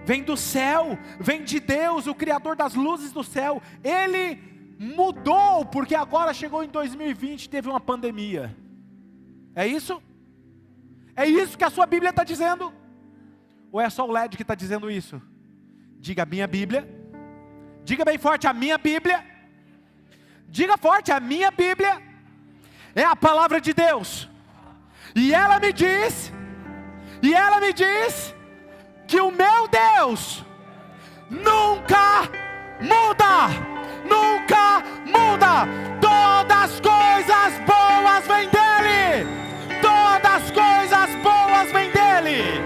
Vem do céu, vem de Deus, o Criador das luzes do céu. Ele mudou, porque agora chegou em 2020, teve uma pandemia. É isso? É isso que a sua Bíblia está dizendo? Ou é só o LED que está dizendo isso? Diga: a minha Bíblia. Diga bem forte: a minha Bíblia. Diga forte: a minha Bíblia é a palavra de Deus. E ela me diz que o meu Deus nunca muda. Nunca muda. Todas as coisas boas vêm dele. Todas as coisas boas vêm dele.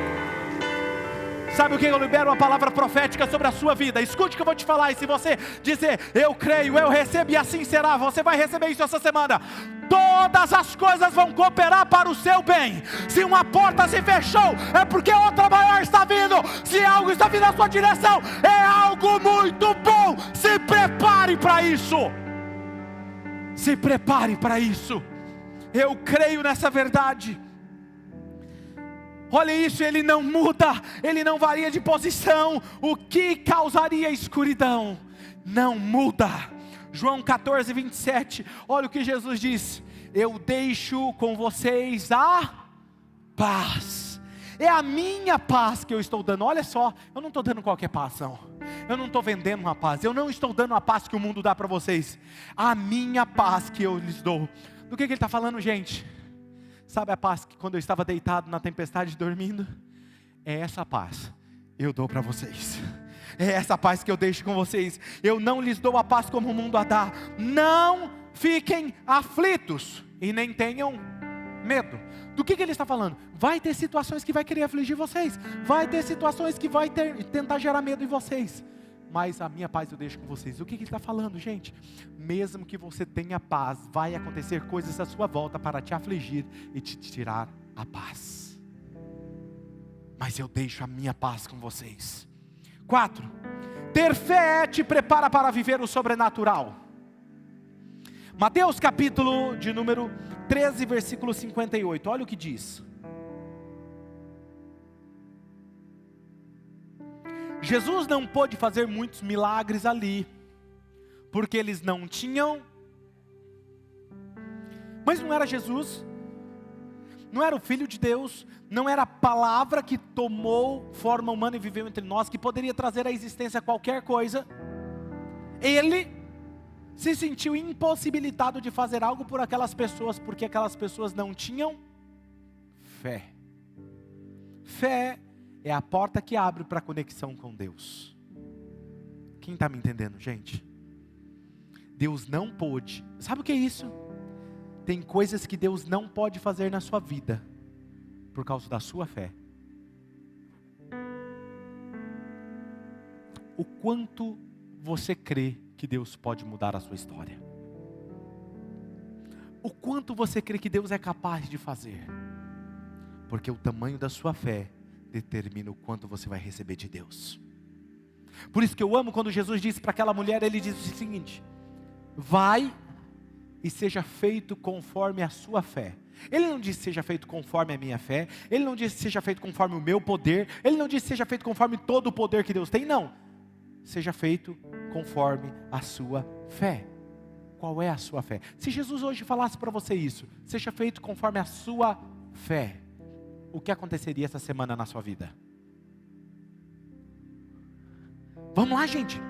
Sabe o que eu libero? Uma palavra profética sobre a sua vida. Escute o que eu vou te falar. E se você dizer: eu creio, eu recebo, e assim será, você vai receber isso essa semana. Todas as coisas vão cooperar para o seu bem. Se uma porta se fechou, é porque outra maior está vindo. Se algo está vindo na sua direção, é algo muito bom. Se prepare para isso. Se prepare para isso. Eu creio nessa verdade. Olha isso, ele não muda, ele não varia de posição. O que causaria escuridão não muda. João 14:27, olha o que Jesus diz: eu deixo com vocês a paz. É a minha paz que eu estou dando. Olha só, eu não estou dando qualquer paz, não. Eu não estou vendendo uma paz. Eu não estou dando a paz que o mundo dá para vocês. A minha paz que eu lhes dou. Do que ele está falando, gente? Sabe a paz que quando eu estava deitado na tempestade dormindo? É essa paz eu dou para vocês. É essa paz que eu deixo com vocês. Eu não lhes dou a paz como o mundo a dá. Não fiquem aflitos e nem tenham medo. Do que ele está falando? Vai ter situações que vai querer afligir vocês. Vai ter situações que vai tentar gerar medo em vocês. Mas a minha paz eu deixo com vocês. O que ele está falando, gente? Mesmo que você tenha paz, vai acontecer coisas à sua volta para te afligir e te tirar a paz. Mas eu deixo a minha paz com vocês. 4. Ter fé te prepara para viver o sobrenatural. Mateus capítulo de número 13, versículo 58. Olha o que diz. Jesus não pôde fazer muitos milagres ali, porque eles não tinham. Mas não era Jesus, não era o Filho de Deus, não era a palavra que tomou forma humana e viveu entre nós, que poderia trazer à existência qualquer coisa. Ele se sentiu impossibilitado de fazer algo por aquelas pessoas, porque aquelas pessoas não tinham fé. Fé é a porta que abre para a conexão com Deus. Quem está me entendendo, gente? Deus não pôde. Sabe o que é isso? Tem coisas que Deus não pode fazer na sua vida por causa da sua fé. O quanto você crê que Deus pode mudar a sua história? O quanto você crê que Deus é capaz de fazer? Porque o tamanho da sua fé determina o quanto você vai receber de Deus. Por isso que eu amo quando Jesus disse para aquela mulher, ele diz o seguinte: vai e seja feito conforme a sua fé. Ele não disse seja feito conforme a minha fé, ele não disse seja feito conforme o meu poder, ele não disse seja feito conforme todo o poder que Deus tem, não. Seja feito conforme a sua fé. Qual é a sua fé? Se Jesus hoje falasse para você isso, seja feito conforme a sua fé, o que aconteceria essa semana na sua vida? Vamos lá, gente.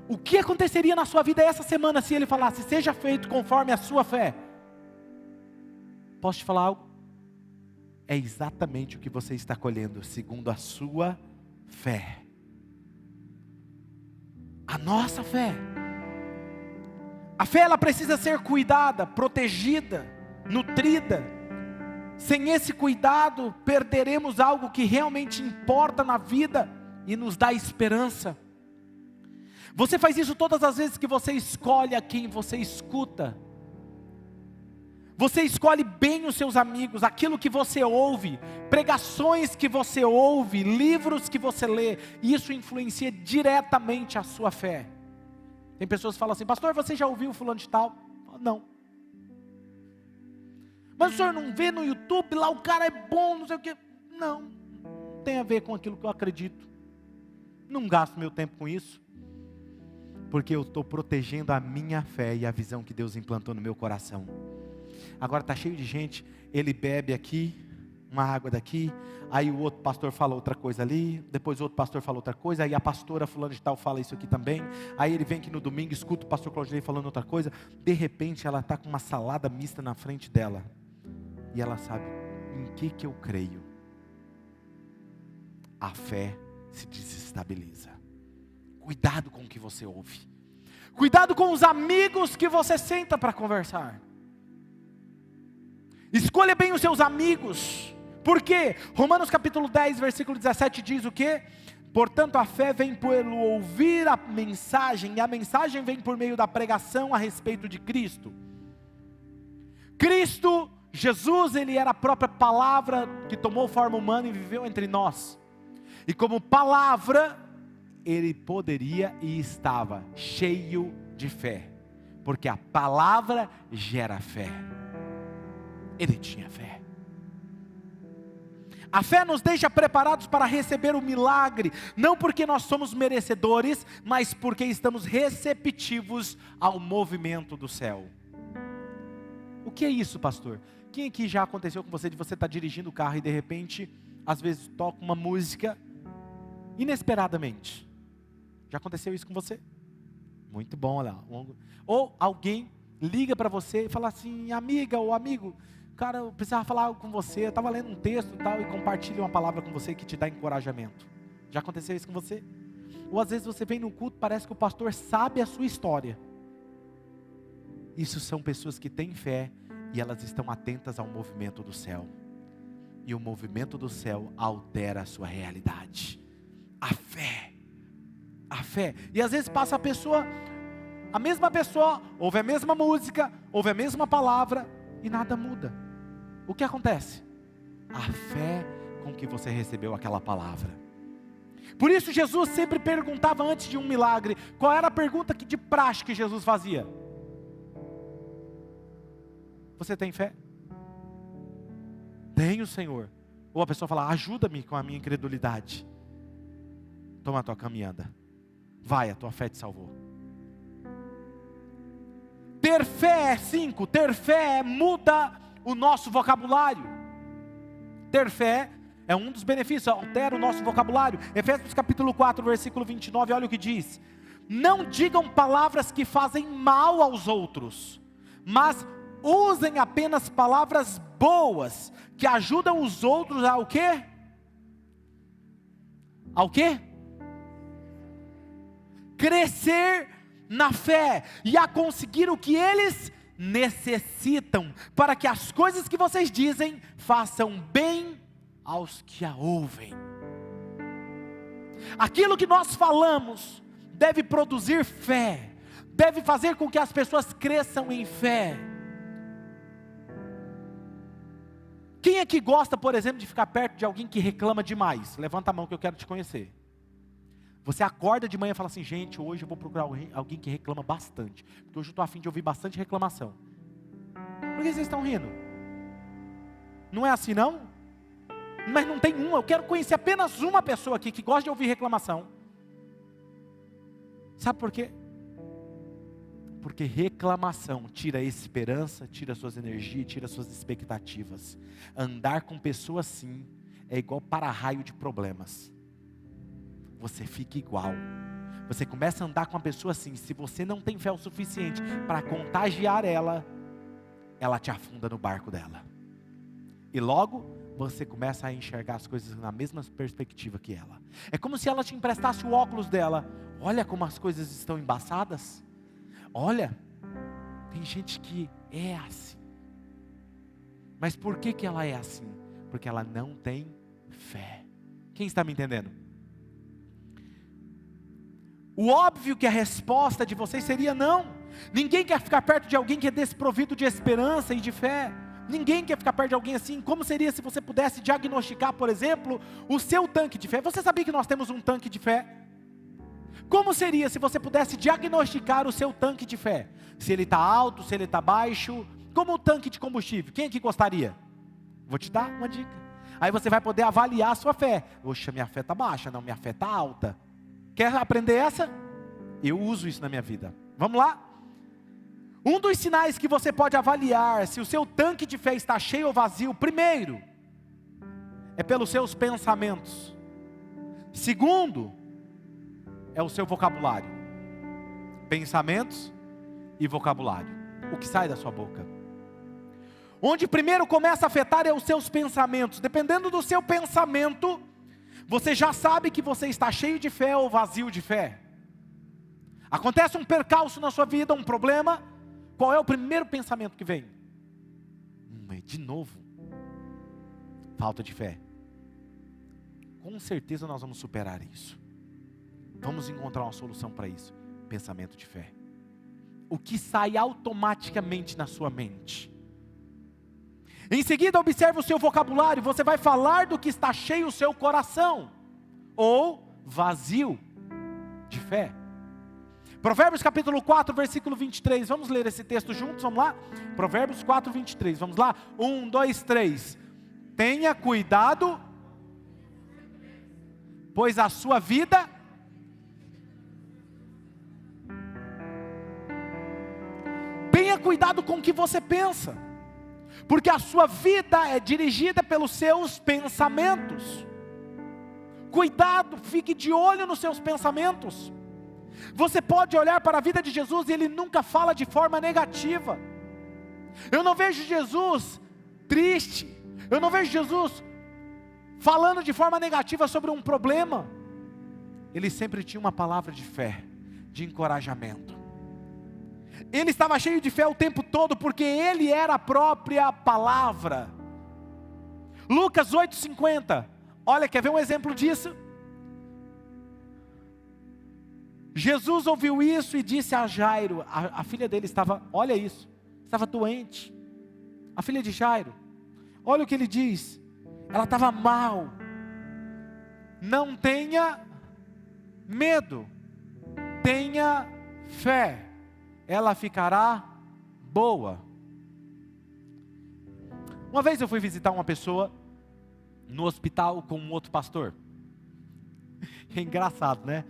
O que aconteceria na sua vida essa semana se ele falasse, seja feito conforme a sua fé? Posso te falar algo? É exatamente o que você está colhendo, segundo a sua fé. A nossa fé. A fé, ela precisa ser cuidada, protegida, nutrida. Sem esse cuidado, perderemos algo que realmente importa na vida e nos dá esperança. Você faz isso todas as vezes que você escolhe a quem você escuta. Você escolhe bem os seus amigos, aquilo que você ouve, pregações que você ouve, livros que você lê, e isso influencia diretamente a sua fé. Tem pessoas que falam assim: pastor, você já ouviu fulano de tal? Não. Mas o senhor não vê no YouTube, lá o cara é bom, não sei o quê. Não, não tem a ver com aquilo que eu acredito. Não gasto meu tempo com isso. Porque eu estou protegendo a minha fé e a visão que Deus implantou no meu coração. Agora está cheio de gente, ele bebe aqui, uma água daqui, aí o outro pastor fala outra coisa ali, depois o outro pastor fala outra coisa, aí a pastora fulano de tal fala isso aqui também, aí ele vem aqui no domingo, escuta o pastor Claudinei falando outra coisa, de repente ela está com uma salada mista na frente dela, e ela sabe, em que eu creio? A fé se desestabiliza. Cuidado com o que você ouve. Cuidado com os amigos que você senta para conversar. Escolha bem os seus amigos. Por quê? Romanos capítulo 10, versículo 17 diz o quê? Portanto, a fé vem pelo ouvir a mensagem, e a mensagem vem por meio da pregação a respeito de Cristo. Cristo, Jesus, ele era a própria palavra que tomou forma humana e viveu entre nós. E como palavra, ele poderia e estava cheio de fé, porque a palavra gera fé. Ele tinha fé. A fé nos deixa preparados para receber o milagre, não porque nós somos merecedores, mas porque estamos receptivos ao movimento do céu. O que é isso, pastor? Quem aqui já aconteceu com você de você estar dirigindo o carro e de repente, às vezes toca uma música inesperadamente? Já aconteceu isso com você? Muito bom, olha lá. Ou alguém liga para você e fala assim: amiga ou amigo, cara, eu precisava falar algo com você, eu estava lendo um texto e tal, e compartilha uma palavra com você que te dá encorajamento. Já aconteceu isso com você? Ou às vezes você vem no culto, parece que o pastor sabe a sua história. Isso são pessoas que têm fé e elas estão atentas ao movimento do céu. E o movimento do céu altera a sua realidade. A fé. A fé. E às vezes passa a mesma pessoa, ouve a mesma música, ouve a mesma palavra e nada muda. O que acontece? A fé com que você recebeu aquela palavra. Por isso Jesus sempre perguntava antes de um milagre. Qual era a pergunta de praxe que Jesus fazia? Você tem fé? Tenho, Senhor. Ou a pessoa fala: ajuda-me com a minha incredulidade. Toma a tua caminhada. Vai, a tua fé te salvou. Ter fé, 5, ter fé muda o nosso vocabulário. Ter fé é um dos benefícios, altera o nosso vocabulário. Efésios capítulo 4, versículo 29, olha o que diz: não digam palavras que fazem mal aos outros, mas usem apenas palavras boas, que ajudam os outros a o quê? Ao quê? Crescer na fé e a conseguir o que eles necessitam, para que as coisas que vocês dizem façam bem aos que a ouvem. Aquilo que nós falamos deve produzir fé, deve fazer com que as pessoas cresçam em fé. Quem aqui gosta, por exemplo, de ficar perto de alguém que reclama demais? Levanta a mão que eu quero te conhecer. Você acorda de manhã e fala assim: gente, hoje eu vou procurar alguém que reclama bastante, porque hoje eu estou a fim de ouvir bastante reclamação. Por que vocês estão rindo? Não é assim não? Mas não tem uma, eu quero conhecer apenas uma pessoa aqui que gosta de ouvir reclamação. Sabe por quê? Porque reclamação tira a esperança, tira suas energias, tira suas expectativas. Andar com pessoas assim é igual para-raio de problemas. Você fica igual. Você começa a andar com uma pessoa assim, se você não tem fé o suficiente para contagiar ela, ela te afunda no barco dela. E logo você começa a enxergar as coisas na mesma perspectiva que ela. É como se ela te emprestasse o óculos dela. Olha como as coisas estão embaçadas. Olha, tem gente que é assim. Mas por que ela é assim? Porque ela não tem fé. Quem está me entendendo? O óbvio que a resposta de vocês seria não. Ninguém quer ficar perto de alguém que é desprovido de esperança e de fé. Ninguém quer ficar perto de alguém assim. Como seria se você pudesse diagnosticar, por exemplo, o seu tanque de fé? Você sabia que nós temos um tanque de fé? Como seria se você pudesse diagnosticar o seu tanque de fé? Se ele está alto, se ele está baixo, como o tanque de combustível. Quem aqui gostaria? Vou te dar uma dica. Aí você vai poder avaliar a sua fé. Poxa, minha fé está baixa, não, minha fé está alta. Quer aprender essa? Eu uso isso na minha vida. Vamos lá? Um dos sinais que você pode avaliar se o seu tanque de fé está cheio ou vazio, primeiro, é pelos seus pensamentos. Segundo, é o seu vocabulário. Pensamentos e vocabulário. O que sai da sua boca. Onde primeiro começa a afetar é os seus pensamentos. Dependendo do seu pensamento, você já sabe que você está cheio de fé ou vazio de fé. Acontece um percalço na sua vida, um problema. Qual é o primeiro pensamento que vem? De novo. Falta de fé. Com certeza nós vamos superar isso. Vamos encontrar uma solução para isso. Pensamento de fé. O que sai automaticamente na sua mente. Em seguida, observe o seu vocabulário. Você vai falar do que está cheio o seu coração. Ou vazio de fé. Provérbios capítulo 4, versículo 23. Vamos ler esse texto juntos, vamos lá? Provérbios 4, 23. Vamos lá? 1, 2, 3. Tenha cuidado, pois a sua vida... Tenha cuidado com o que você pensa. Porque a sua vida é dirigida pelos seus pensamentos. Cuidado, fique de olho nos seus pensamentos. Você pode olhar para a vida de Jesus e ele nunca fala de forma negativa. Eu não vejo Jesus triste. Eu não vejo Jesus falando de forma negativa sobre um problema. Ele sempre tinha uma palavra de fé, de encorajamento. Ele estava cheio de fé o tempo todo, porque ele era a própria palavra. Lucas 8,50. Olha, quer ver um exemplo disso? Jesus ouviu isso e disse a Jairo, a filha dele estava, olha isso, estava doente. A filha de Jairo, olha o que ele diz, ela estava mal. Não tenha medo, tenha fé, ela ficará boa. Uma vez eu fui visitar uma pessoa no hospital com um outro pastor. É engraçado, né?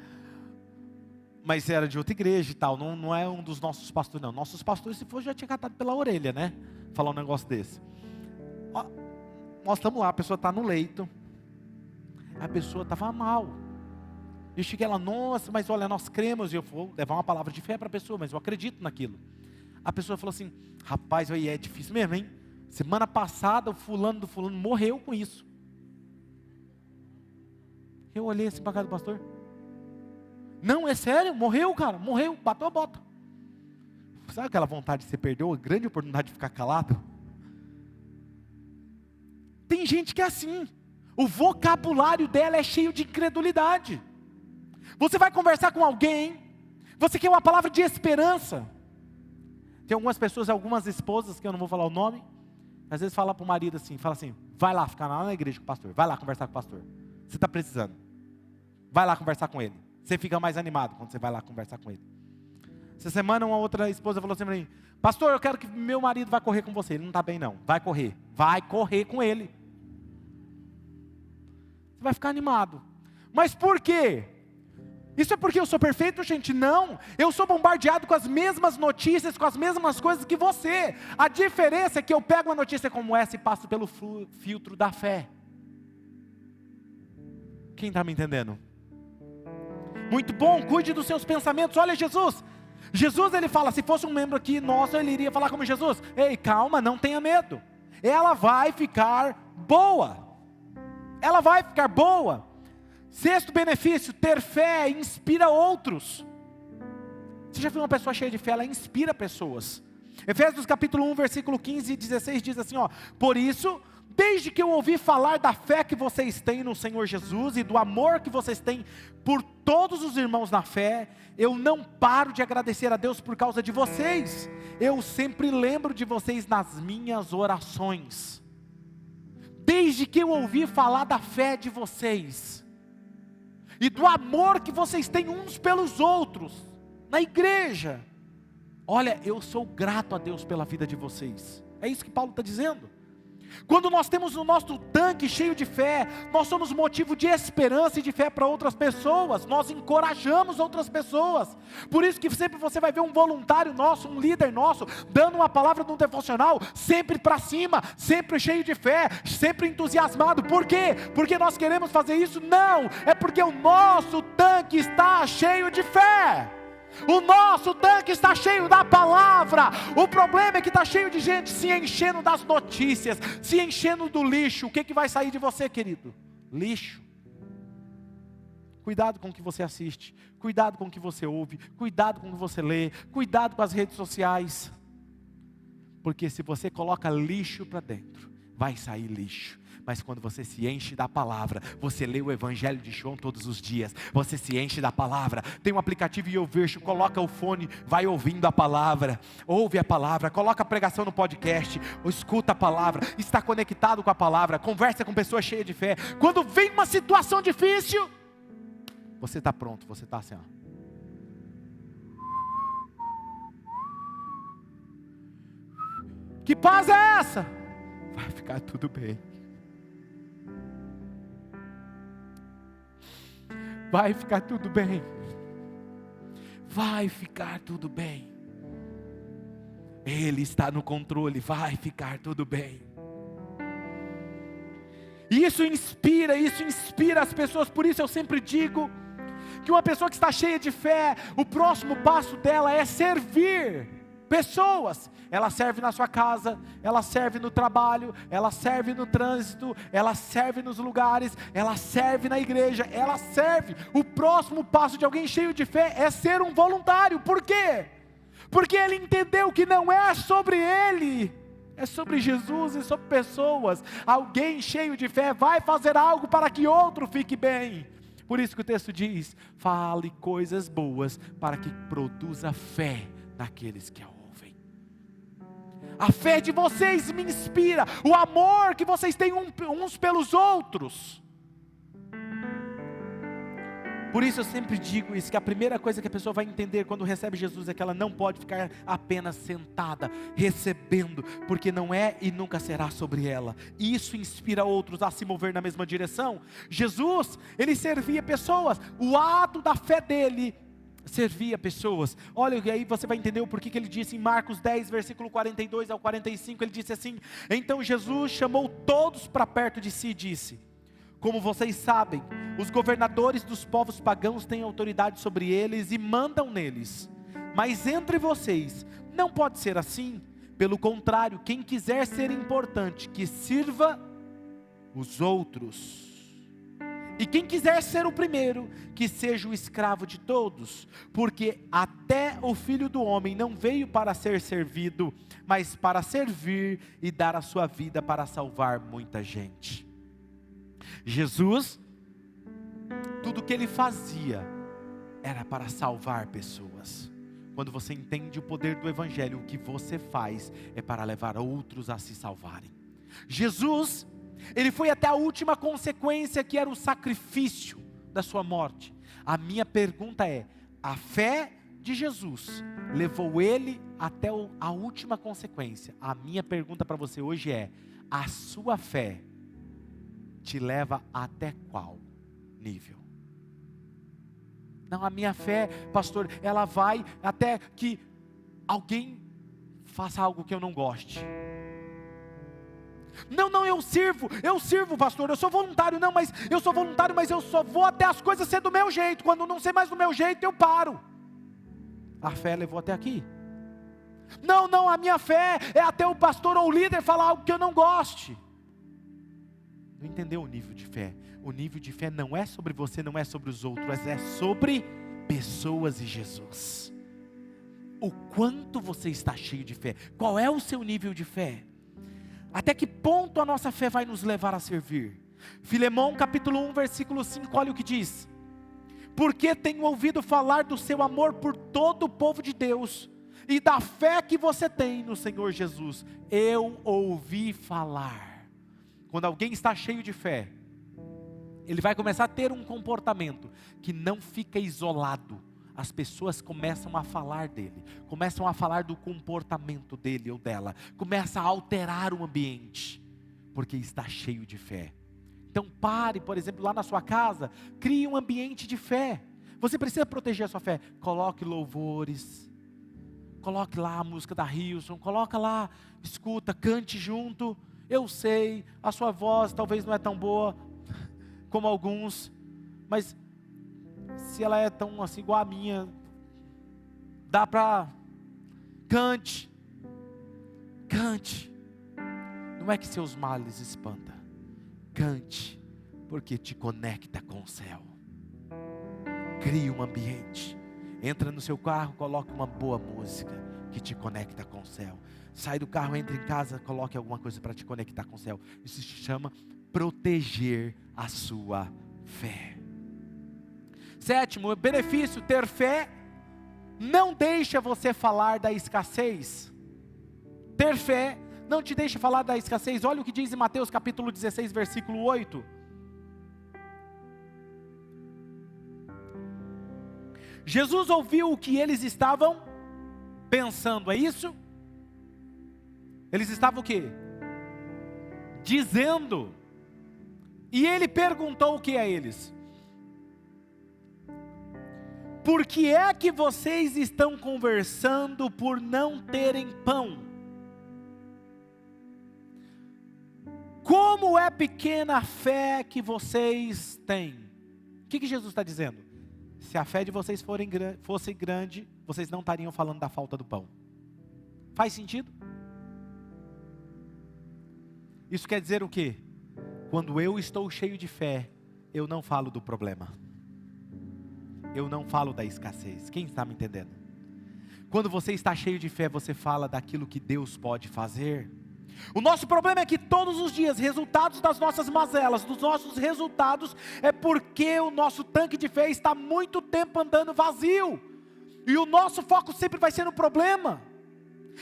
Mas era de outra igreja e tal, não é um dos nossos pastores não. Nossos pastores, se for, já tinha catado pela orelha, né? Falar um negócio desse. Ó, nós estamos lá, a pessoa está no leito. A pessoa estava mal. Eu cheguei lá, nossa, mas olha, nós cremos. E eu vou levar uma palavra de fé para a pessoa, mas eu acredito naquilo. A pessoa falou assim, rapaz, aí é difícil mesmo, hein? Semana passada o fulano do fulano morreu com isso. Eu olhei assim para a cara do pastor. Não, é sério, morreu, cara, morreu, bateu a bota. Sabe aquela vontade de você perdeu a grande oportunidade de ficar calado? Tem gente que é assim, o vocabulário dela é cheio de incredulidade. Você vai conversar com alguém, você quer uma palavra de esperança. Tem algumas pessoas, algumas esposas, que eu não vou falar o nome, às vezes fala para o marido assim, fala assim, vai lá ficar lá na igreja com o pastor, vai lá conversar com o pastor, você está precisando, vai lá conversar com ele. Você fica mais animado quando você vai lá conversar com ele. Essa semana uma outra esposa falou assim para mim, pastor, eu quero que meu marido vá correr com você. Ele não está bem não, vai correr com ele. Você vai ficar animado. Mas por quê? Isso é porque eu sou perfeito, gente? Não, eu sou bombardeado com as mesmas notícias, com as mesmas coisas que você. A diferença é que eu pego uma notícia como essa e passo pelo filtro da fé. Quem está me entendendo? Muito bom, cuide dos seus pensamentos. Olha Jesus, ele fala, se fosse um membro aqui nosso, ele iria falar como Jesus, ei, calma, não tenha medo, ela vai ficar boa, ela vai ficar boa. Sexto benefício, ter fé inspira outros. Você já viu uma pessoa cheia de fé, ela inspira pessoas. Efésios capítulo 1, versículo 15 e 16 diz assim, ó: por isso, desde que eu ouvi falar da fé que vocês têm no Senhor Jesus e do amor que vocês têm por todos os irmãos na fé, eu não paro de agradecer a Deus por causa de vocês. Eu sempre lembro de vocês nas minhas orações. Desde que eu ouvi falar da fé de vocês e do amor que vocês têm uns pelos outros na igreja, olha, eu sou grato a Deus pela vida de vocês. É isso que Paulo está dizendo. Quando nós temos o nosso tanque cheio de fé, nós somos motivo de esperança e de fé para outras pessoas, nós encorajamos outras pessoas. Por isso que sempre você vai ver um voluntário nosso, um líder nosso, dando uma palavra num devocional, sempre para cima, sempre cheio de fé, sempre entusiasmado. Por quê? Porque nós queremos fazer isso? Não, é porque o nosso tanque está cheio de fé. O nosso tanque está cheio da palavra. O problema é que está cheio de gente se enchendo das notícias, se enchendo do lixo. O que vai sair de você, querido? Lixo. Cuidado com o que você assiste, cuidado com o que você ouve, cuidado com o que você lê, cuidado com as redes sociais. Porque se você coloca lixo para dentro, vai sair lixo. Mas quando você se enche da palavra, você lê o Evangelho de João todos os dias, você se enche da palavra, tem um aplicativo YouVersion, coloca o fone, vai ouvindo a palavra, ouve a palavra, coloca a pregação no podcast, escuta a palavra, está conectado com a palavra, conversa com pessoas cheias de fé. Quando vem uma situação difícil, você está pronto, você está assim, ó. Que paz é essa? Vai ficar tudo bem. Vai ficar tudo bem. Vai ficar tudo bem. Ele está no controle. Vai ficar tudo bem. E isso inspira as pessoas. Por isso eu sempre digo que uma pessoa que está cheia de fé, o próximo passo dela é servir pessoas. Ela serve na sua casa, ela serve no trabalho, ela serve no trânsito, ela serve nos lugares, ela serve na igreja, ela serve. O próximo passo de alguém cheio de fé é ser um voluntário. Por quê? Porque ele entendeu que não é sobre ele, é sobre Jesus e sobre pessoas. Alguém cheio de fé vai fazer algo para que outro fique bem. Por isso que o texto diz: fale coisas boas para que produza fé naqueles que a ouvem. A fé de vocês me inspira, o amor que vocês têm uns pelos outros. Por isso eu sempre digo isso, que a primeira coisa que a pessoa vai entender quando recebe Jesus é que ela não pode ficar apenas sentada, recebendo, porque não é e nunca será sobre ela. E isso inspira outros a se mover na mesma direção. Jesus, ele servia pessoas, o ato da fé dele servia pessoas. Olha, e aí você vai entender o porquê que ele disse em Marcos 10, versículo 42 ao 45, ele disse assim: então Jesus chamou todos para perto de si e disse: como vocês sabem, os governadores dos povos pagãos têm autoridade sobre eles e mandam neles. Mas entre vocês, não pode ser assim. Pelo contrário, quem quiser ser importante, que sirva os outros. E quem quiser ser o primeiro, que seja o escravo de todos. Porque até o Filho do Homem não veio para ser servido, mas para servir e dar a sua vida para salvar muita gente. Jesus, tudo que ele fazia era para salvar pessoas. Quando você entende o poder do Evangelho, o que você faz é para levar outros a se salvarem. Jesus, ele foi até a última consequência, que era o sacrifício da sua morte. A minha pergunta é: a fé de Jesus levou ele até a última consequência? A minha pergunta para você hoje é: a sua fé te leva até qual nível? Não, a minha fé, pastor, ela vai até que alguém faça algo que eu não goste. Não, eu sirvo, pastor, eu sou voluntário. Não, mas eu sou voluntário, mas eu só vou até as coisas ser do meu jeito. Quando não ser mais do meu jeito, eu paro. A fé levou até aqui. Não, a minha fé é até o pastor ou o líder falar algo que eu não goste. Não entendeu o nível de fé? O nível de fé não é sobre você, não é sobre os outros, mas é sobre pessoas e Jesus. o quanto você está cheio de fé. Qual é o seu nível de fé? Até que ponto a nossa fé vai nos levar a servir? Filemão capítulo 1, versículo 5, olha o que diz: porque tenho ouvido falar do seu amor por todo o povo de Deus, e da fé que você tem no Senhor Jesus. Eu ouvi falar. Quando alguém está cheio de fé, ele vai começar a ter um comportamento que não fica isolado. As pessoas começam a falar dele, começam a falar do comportamento dele ou dela, começa a alterar o ambiente, porque está cheio de fé. Então pare, por exemplo, lá na sua casa, crie um ambiente de fé. Você precisa proteger a sua fé. Coloque louvores, coloque lá a música da Hilson, coloca lá, escuta, cante junto. Eu sei, a sua voz talvez não é tão boa como alguns, mas se ela é tão assim igual a minha, dá para cante. Não é que seus males espanta. Cante, porque te conecta com o céu. Crie um ambiente. Entra no seu carro, coloque uma boa música que te conecta com o céu. Sai do carro, entra em casa, coloque alguma coisa para te conectar com o céu. Isso se chama proteger a sua fé. Sétimo, benefício, ter fé não deixa você falar da escassez. Ter fé não te deixa falar da escassez. Olha o que diz em Mateus capítulo 16, versículo 8. Jesus ouviu o que eles estavam pensando, é isso? Eles estavam o quê? Dizendo. E ele perguntou o que a eles? Por que é que vocês estão conversando por não terem pão? Como é pequena a fé que vocês têm? O que Jesus está dizendo? Se a fé de vocês fosse grande, vocês não estariam falando da falta do pão. Faz sentido? Isso quer dizer o quê? Quando eu estou cheio de fé, eu não falo do problema. Eu não falo da escassez. Quem está me entendendo? Quando você está cheio de fé, você fala daquilo que Deus pode fazer. O nosso problema é que todos os dias, resultados das nossas mazelas, dos nossos resultados, é porque o nosso tanque de fé está muito tempo andando vazio. E o nosso foco sempre vai ser no problema.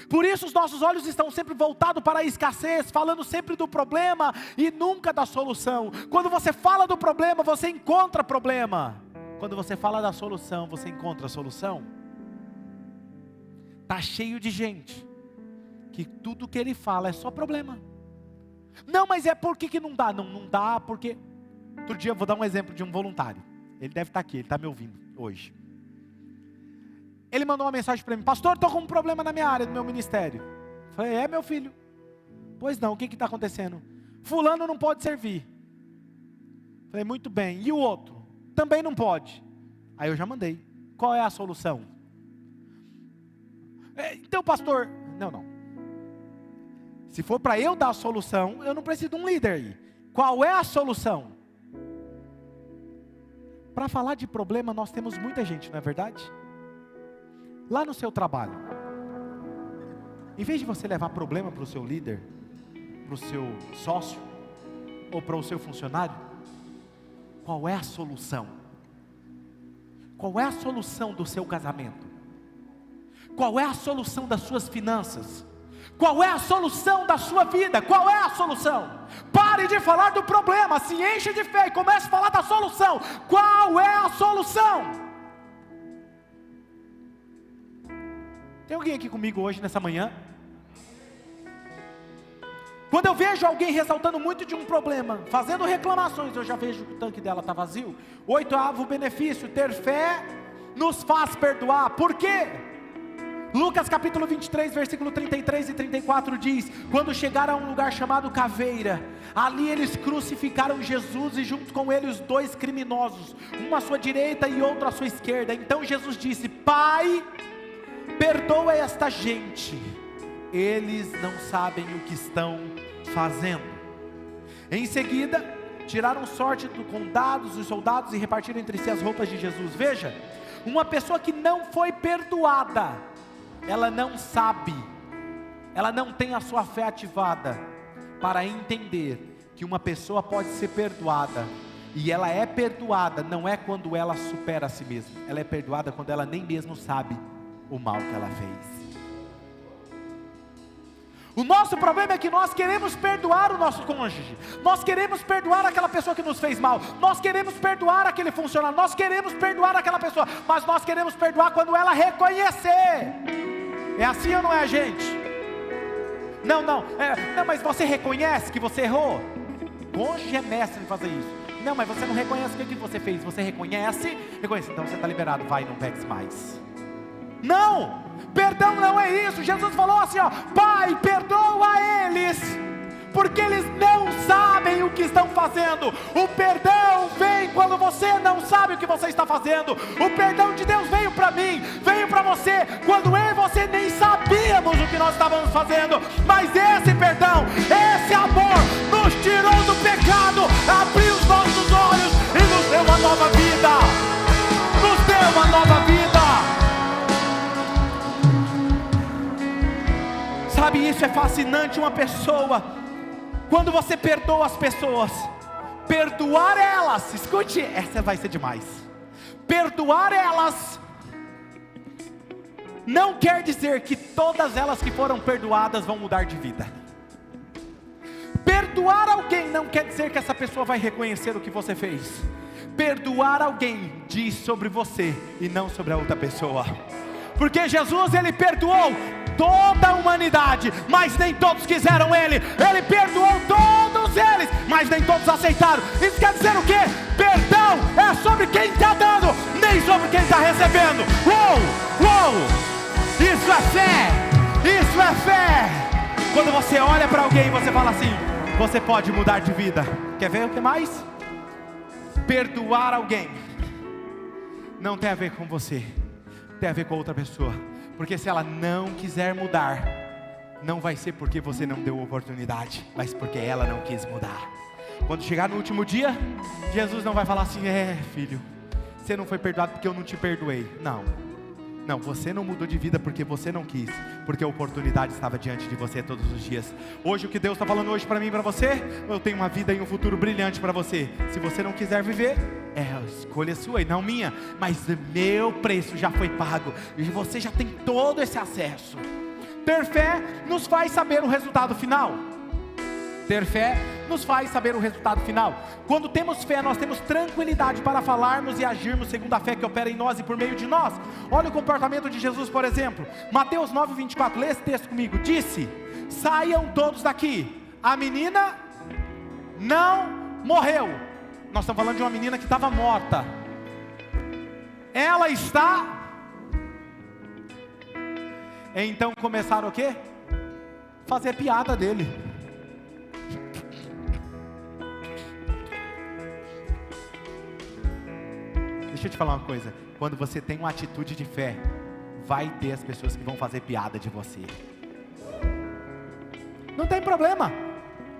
Por isso os nossos olhos estão sempre voltados para a escassez, falando sempre do problema e nunca da solução. Quando você fala do problema, você encontra problema. Quando você fala da solução, você encontra a solução. Está cheio de gente que tudo que ele fala é só problema. Não, mas é por que não dá? Não dá porque... Outro dia eu vou dar um exemplo de um voluntário. Ele deve estar aqui, ele está me ouvindo hoje. Ele mandou uma mensagem para mim: pastor, estou com um problema na minha área, no meu ministério. Eu falei: é, meu filho? Pois não, o que está acontecendo? Fulano não pode servir. Eu falei: muito bem, e o outro? Também não pode. Aí eu já mandei: qual é a solução? Então, pastor, não. Se for para eu dar a solução, eu não preciso de um líder aí. Qual é a solução? Para falar de problema, nós temos muita gente, não é verdade? Lá no seu trabalho, em vez de você levar problema para o seu líder, para o seu sócio, ou para o seu funcionário, qual é a solução? Qual é a solução do seu casamento? Qual é a solução das suas finanças? Qual é a solução da sua vida? Qual é a solução? Pare de falar do problema, se enche de fé e comece a falar da solução. Qual é a solução? Tem alguém aqui comigo hoje, nessa manhã? Quando eu vejo alguém ressaltando muito de um problema, fazendo reclamações, eu já vejo que o tanque dela está vazio. Oitavo benefício, ter fé nos faz perdoar. Por quê? Lucas capítulo 23, versículo 33 e 34 diz: quando chegaram a um lugar chamado Caveira, ali eles crucificaram Jesus e junto com ele os dois criminosos, um à sua direita e outro à sua esquerda. Então Jesus disse: Pai, perdoa esta gente, eles não sabem o que estão fazendo. Em seguida, tiraram sorte com dados dos soldados e repartiram entre si as roupas de Jesus. Veja, uma pessoa que não foi perdoada, ela não sabe, ela não tem a sua fé ativada para entender que uma pessoa pode ser perdoada, e ela é perdoada não é quando ela supera a si mesma, ela é perdoada quando ela nem mesmo sabe o mal que ela fez. O nosso problema é que nós queremos perdoar o nosso cônjuge, nós queremos perdoar aquela pessoa que nos fez mal, nós queremos perdoar aquele funcionário, nós queremos perdoar aquela pessoa, mas nós queremos perdoar quando ela reconhecer. É assim ou não é, gente? Não, mas você reconhece que você errou? O cônjuge é mestre em fazer isso. Não, mas você não reconhece o que você fez, você reconhece, então você está liberado, vai, não peques mais. Não, perdão não é isso. Jesus falou assim, ó: Pai, perdoa eles, porque eles não sabem o que estão fazendo. O perdão vem quando você não sabe o que você está fazendo. O perdão de Deus veio para mim, veio para você, quando eu e você nem sabíamos o que nós estávamos fazendo. Mas esse perdão, esse amor, nos tirou do pecado, abriu os nossos olhos e nos deu uma nova vida. Nos deu uma nova vida. Sabe, isso é fascinante. Uma pessoa, quando você perdoa as pessoas, perdoar elas, escute, essa vai ser demais. Perdoar elas não quer dizer que todas elas que foram perdoadas vão mudar de vida. Perdoar alguém não quer dizer que essa pessoa vai reconhecer o que você fez. Perdoar alguém diz sobre você e não sobre a outra pessoa. Porque Jesus, ele perdoou toda a humanidade, mas nem todos quiseram ele. Ele perdoou todos eles, mas nem todos aceitaram. Isso quer dizer o quê? Perdão é sobre quem está dando, nem sobre quem está recebendo. Uou! Isso é fé! Isso é fé! Quando você olha para alguém e você fala assim: você pode mudar de vida. Quer ver o que mais? Perdoar alguém não tem a ver com você, tem a ver com outra pessoa. Porque se ela não quiser mudar, não vai ser porque você não deu oportunidade, mas porque ela não quis mudar. Quando chegar no último dia, Jesus não vai falar assim: filho, você não foi perdoado porque eu não te perdoei. Não, você não mudou de vida porque você não quis, porque a oportunidade estava diante de você todos os dias. Hoje, o que Deus está falando hoje para mim e para você: eu tenho uma vida e um futuro brilhante para você. Se você não quiser viver, é a escolha sua e não minha, mas meu preço já foi pago, e você já tem todo esse acesso. Ter fé nos faz saber o resultado final. Ter fé nos faz saber o resultado final. Quando temos fé, nós temos tranquilidade para falarmos e agirmos segundo a fé que opera em nós e por meio de nós. Olha o comportamento de Jesus, por exemplo. Mateus 9:24, lê esse texto comigo. Disse: saiam todos daqui. A menina não morreu. Nós estamos falando de uma menina que estava morta. Ela está. Então começaram o quê? Fazer piada dele. Deixa eu te falar uma coisa. Quando você tem uma atitude de fé, vai ter as pessoas que vão fazer piada de você. Não tem problema.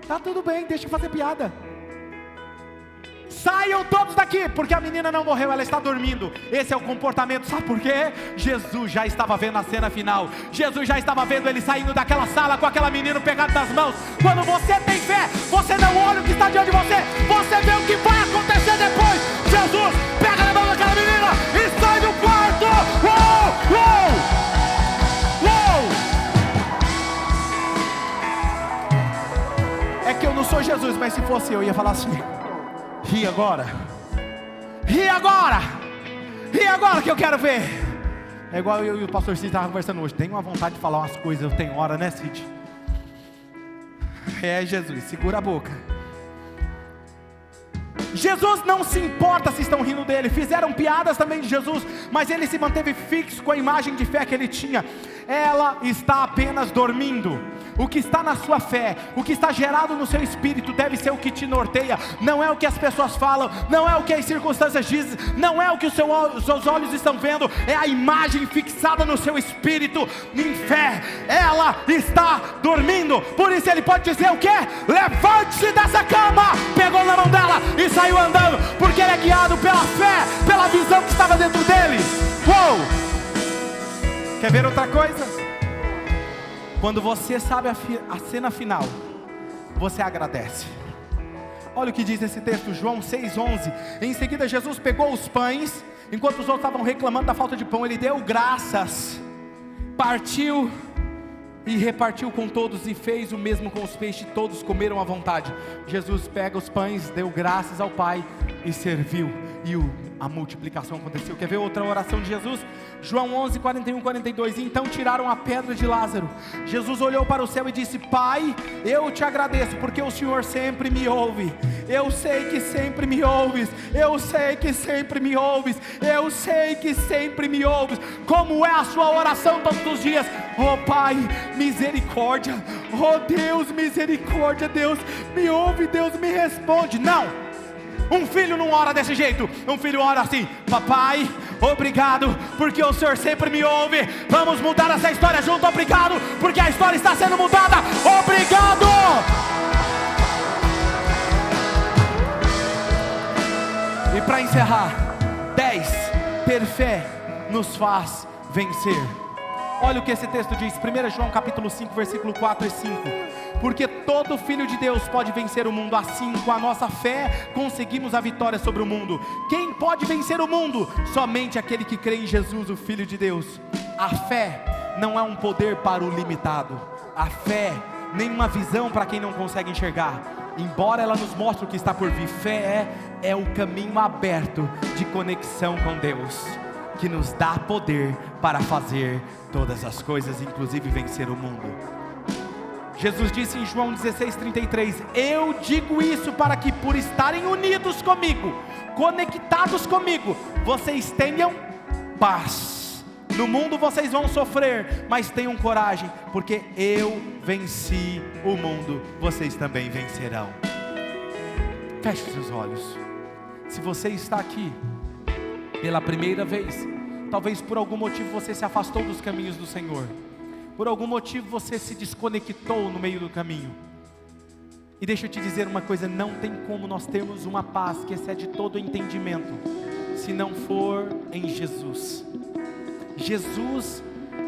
Tá tudo bem, deixa eu fazer piada. Saiam todos daqui, porque a menina não morreu, ela está dormindo. Esse é o comportamento, sabe por quê? Jesus já estava vendo a cena final. Jesus já estava vendo ele saindo daquela sala com aquela menina pegada nas mãos. Quando você tem fé, você não olha o que está diante de você, você vê o que vai acontecer depois. Jesus pega na mão daquela menina e sai do quarto. É que eu não sou Jesus, mas se fosse eu ia falar assim: ri agora, ri agora, ri agora que eu quero ver. É igual eu e o pastor Cid estavam conversando hoje. Tenho uma vontade de falar umas coisas, eu tenho hora, né, Cid? É, Jesus, segura a boca. Jesus não se importa se estão rindo dele. Fizeram piadas também de Jesus, mas ele se manteve fixo com a imagem de fé que ele tinha. Ela está apenas dormindo. O que está na sua fé, o que está gerado no seu espírito, deve ser o que te norteia. Não é o que as pessoas falam, não é o que as circunstâncias dizem, não é o que os seus olhos estão vendo, é a imagem fixada no seu espírito. Em fé, ela está dormindo. Por isso ele pode dizer o quê? Levante-se dessa cama. Pegou na mão dela e saiu andando, porque ele é guiado pela fé, pela visão que estava dentro dele. Quer ver outra coisa? Quando você sabe a cena final, você agradece. Olha o que diz esse texto, João 6,11. Em seguida Jesus pegou os pães, enquanto os outros estavam reclamando da falta de pão, ele deu graças, partiu e repartiu com todos, e fez o mesmo com os peixes. Todos comeram à vontade. Jesus pega os pães, deu graças ao Pai e serviu, e a multiplicação aconteceu. Quer ver outra oração de Jesus? João 11, 41, 42. Então tiraram a pedra de Lázaro. Jesus olhou para o céu e disse: Pai, eu te agradeço, porque o Senhor sempre me ouve. Eu sei que sempre me ouves. Eu sei que sempre me ouves. Eu sei que sempre me ouves. Como é a sua oração todos os dias? Oh Pai, misericórdia. Oh Deus, misericórdia. Deus me ouve, Deus me responde. Não! Um filho não ora desse jeito. Um filho ora assim: Papai, obrigado, porque o Senhor sempre me ouve. Vamos mudar essa história junto. Obrigado, porque a história está sendo mudada. Obrigado. E para encerrar, 10. Ter fé nos faz vencer. Olha o que esse texto diz, 1 João capítulo 5, versículo 4 e 5. Porque todo filho de Deus pode vencer o mundo. Assim, com a nossa fé, conseguimos a vitória sobre o mundo. Quem pode vencer o mundo? Somente aquele que crê em Jesus, o Filho de Deus. A fé não é um poder para o limitado. A fé nem uma visão para quem não consegue enxergar, embora ela nos mostre o que está por vir. Fé é o caminho aberto de conexão com Deus, que nos dá poder para fazer todas as coisas, inclusive vencer o mundo. Jesus disse em João 16:33, eu digo isso para que, por estarem unidos comigo, conectados comigo, vocês tenham paz. No mundo vocês vão sofrer, mas tenham coragem, porque eu venci o mundo, vocês também vencerão. Feche seus olhos. Se você está aqui pela primeira vez, talvez por algum motivo você se afastou dos caminhos do Senhor, por algum motivo você se desconectou no meio do caminho. E deixa eu te dizer uma coisa, não tem como nós termos uma paz que excede todo o entendimento, se não for em Jesus. Jesus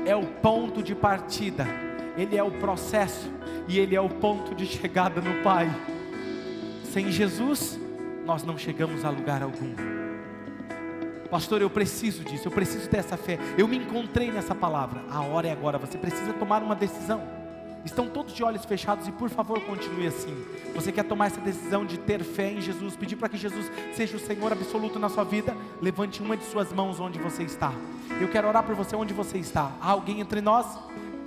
é o ponto de partida, Ele é o processo, e Ele é o ponto de chegada no Pai. Sem Jesus, nós não chegamos a lugar algum. Pastor, eu preciso disso, eu preciso dessa fé. Eu me encontrei nessa palavra. A hora é agora, você precisa tomar uma decisão. Estão todos de olhos fechados e por favor continue assim. Você quer tomar essa decisão de ter fé em Jesus, pedir para que Jesus seja o Senhor absoluto na sua vida? Levante uma de suas mãos onde você está. Eu quero orar por você onde você está. Há alguém entre nós?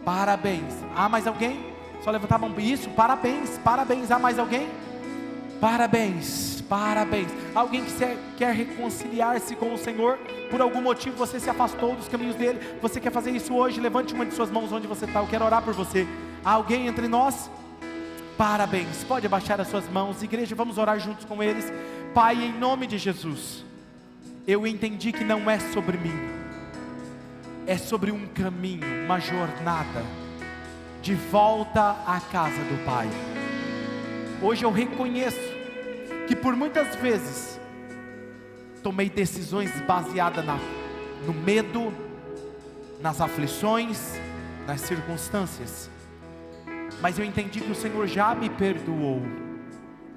Parabéns. Há mais alguém? Só levantar a mão. Isso, parabéns, parabéns. Há mais alguém? Parabéns, parabéns. Alguém que quer reconciliar-se com o Senhor, por algum motivo você se afastou dos caminhos dele, você quer fazer isso hoje? Levante uma de suas mãos onde você está, eu quero orar por você. Há alguém entre nós? Parabéns, pode abaixar as suas mãos. Igreja, vamos orar juntos com eles. Pai, em nome de Jesus, eu entendi que não é sobre mim, é sobre um caminho, uma jornada de volta à casa do Pai. Hoje eu reconheço que por muitas vezes tomei decisões baseadas no medo, nas aflições, nas circunstâncias, mas eu entendi que o Senhor já me perdoou,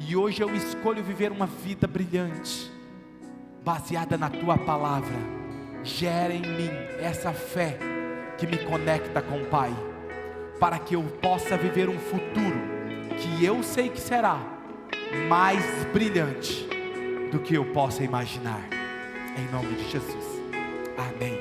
e hoje eu escolho viver uma vida brilhante, baseada na Tua Palavra. Gera em mim essa fé que me conecta com o Pai, para que eu possa viver um futuro que eu sei que será mais brilhante do que eu possa imaginar, em nome de Jesus, amém.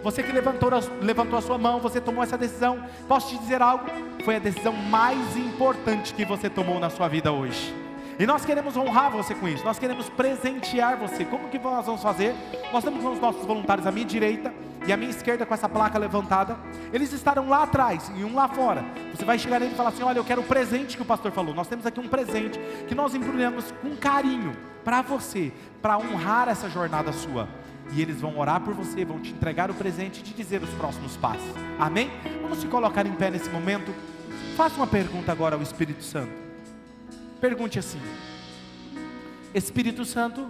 Você que levantou a sua mão, você tomou essa decisão, posso te dizer algo? Foi a decisão mais importante que você tomou na sua vida hoje, e nós queremos honrar você com isso, nós queremos presentear você. Como que nós vamos fazer? Nós temos os nossos voluntários à minha direita e à minha esquerda com essa placa levantada. Eles estarão lá atrás e um lá fora. Você vai chegar nele e falar assim, olha, eu quero o presente que o pastor falou. Nós temos aqui um presente que nós embrulhamos com carinho para você, para honrar essa jornada sua. E eles vão orar por você, vão te entregar o presente e te dizer os próximos passos, amém? Vamos se colocar em pé nesse momento. Faça uma pergunta agora ao Espírito Santo. Pergunte assim: Espírito Santo,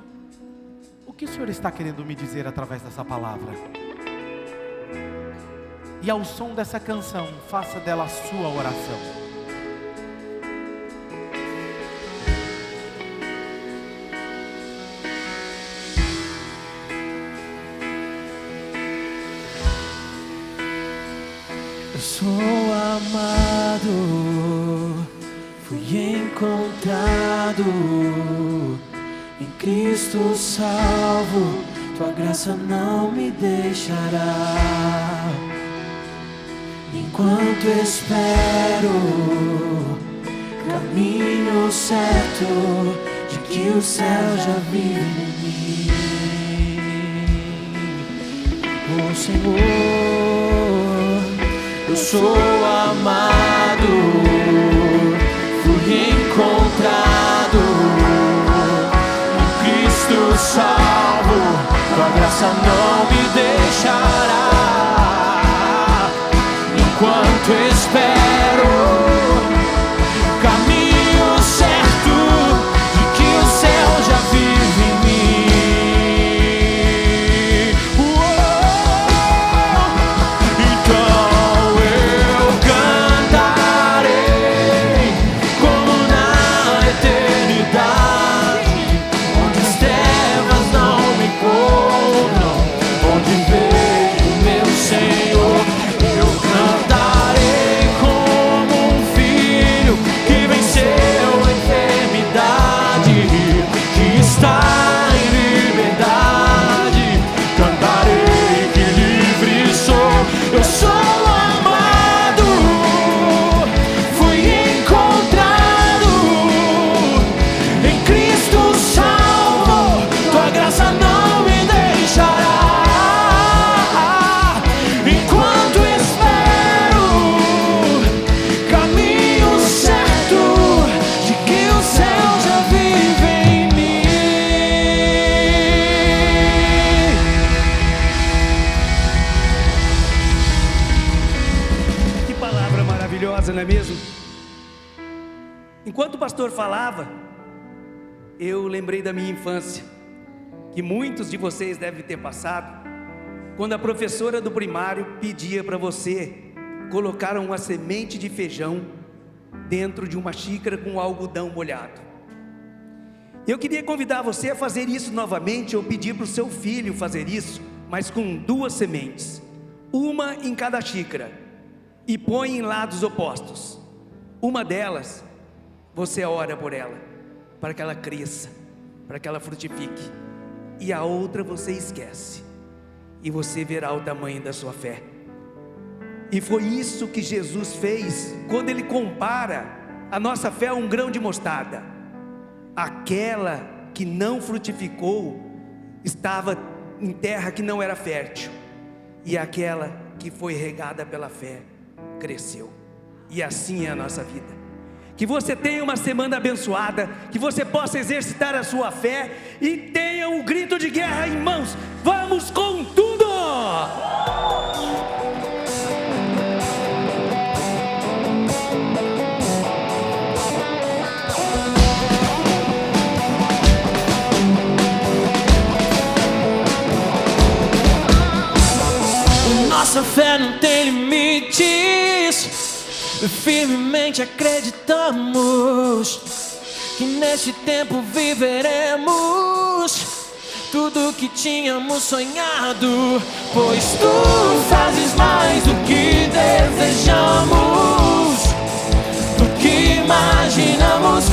o que o Senhor está querendo me dizer através dessa palavra? e ao som dessa canção, faça dela a sua oração. Eu sou amado, fui encontrado, em Cristo salvo, tua graça não me deixará. Enquanto espero, caminho certo, de que o céu já vive em mim. Oh Senhor, eu sou amado, fui encontrado, em Cristo salvo, tua graça não me deixará. Enquanto espero, caminho certo, de que o céu já vive em mim. Então eu cantarei como na eternidade, onde as trevas não me encontram, onde vejo meu Senhor. Eu cantarei como um filho que venceu a enfermidade, que está em liberdade. Cantarei que livre sou. Eu sou amado, fui encontrado, em Cristo salvo, tua graça não me deixará. Enquanto espero, caminho certo, de que o céu já vive em mim. Que palavra maravilhosa, não é mesmo? Enquanto o pastor falava, eu lembrei da minha infância, que muitos de vocês devem ter passado, quando a professora do primário pedia para você colocar uma semente de feijão dentro de uma xícara com algodão molhado. Eu queria convidar você a fazer isso novamente, ou pedir para o seu filho fazer isso, mas com 2 sementes, uma em cada xícara, e põe em lados opostos. Uma delas, você ora por ela, para que ela cresça, para que ela frutifique, e a outra você esquece, e você verá o tamanho da sua fé. E foi isso que Jesus fez, quando Ele compara a nossa fé a um grão de mostarda. Aquela que não frutificou, estava em terra que não era fértil, e aquela que foi regada pela fé, cresceu. E assim é a nossa vida. Que você tenha uma semana abençoada, que você possa exercitar a sua fé e tenha um grito de guerra em mãos. Vamos com tudo! Nossa fé não tem limites. Firmemente acreditamos que neste tempo viveremos tudo que tínhamos sonhado, pois tu fazes mais do que desejamos, do que imaginamos.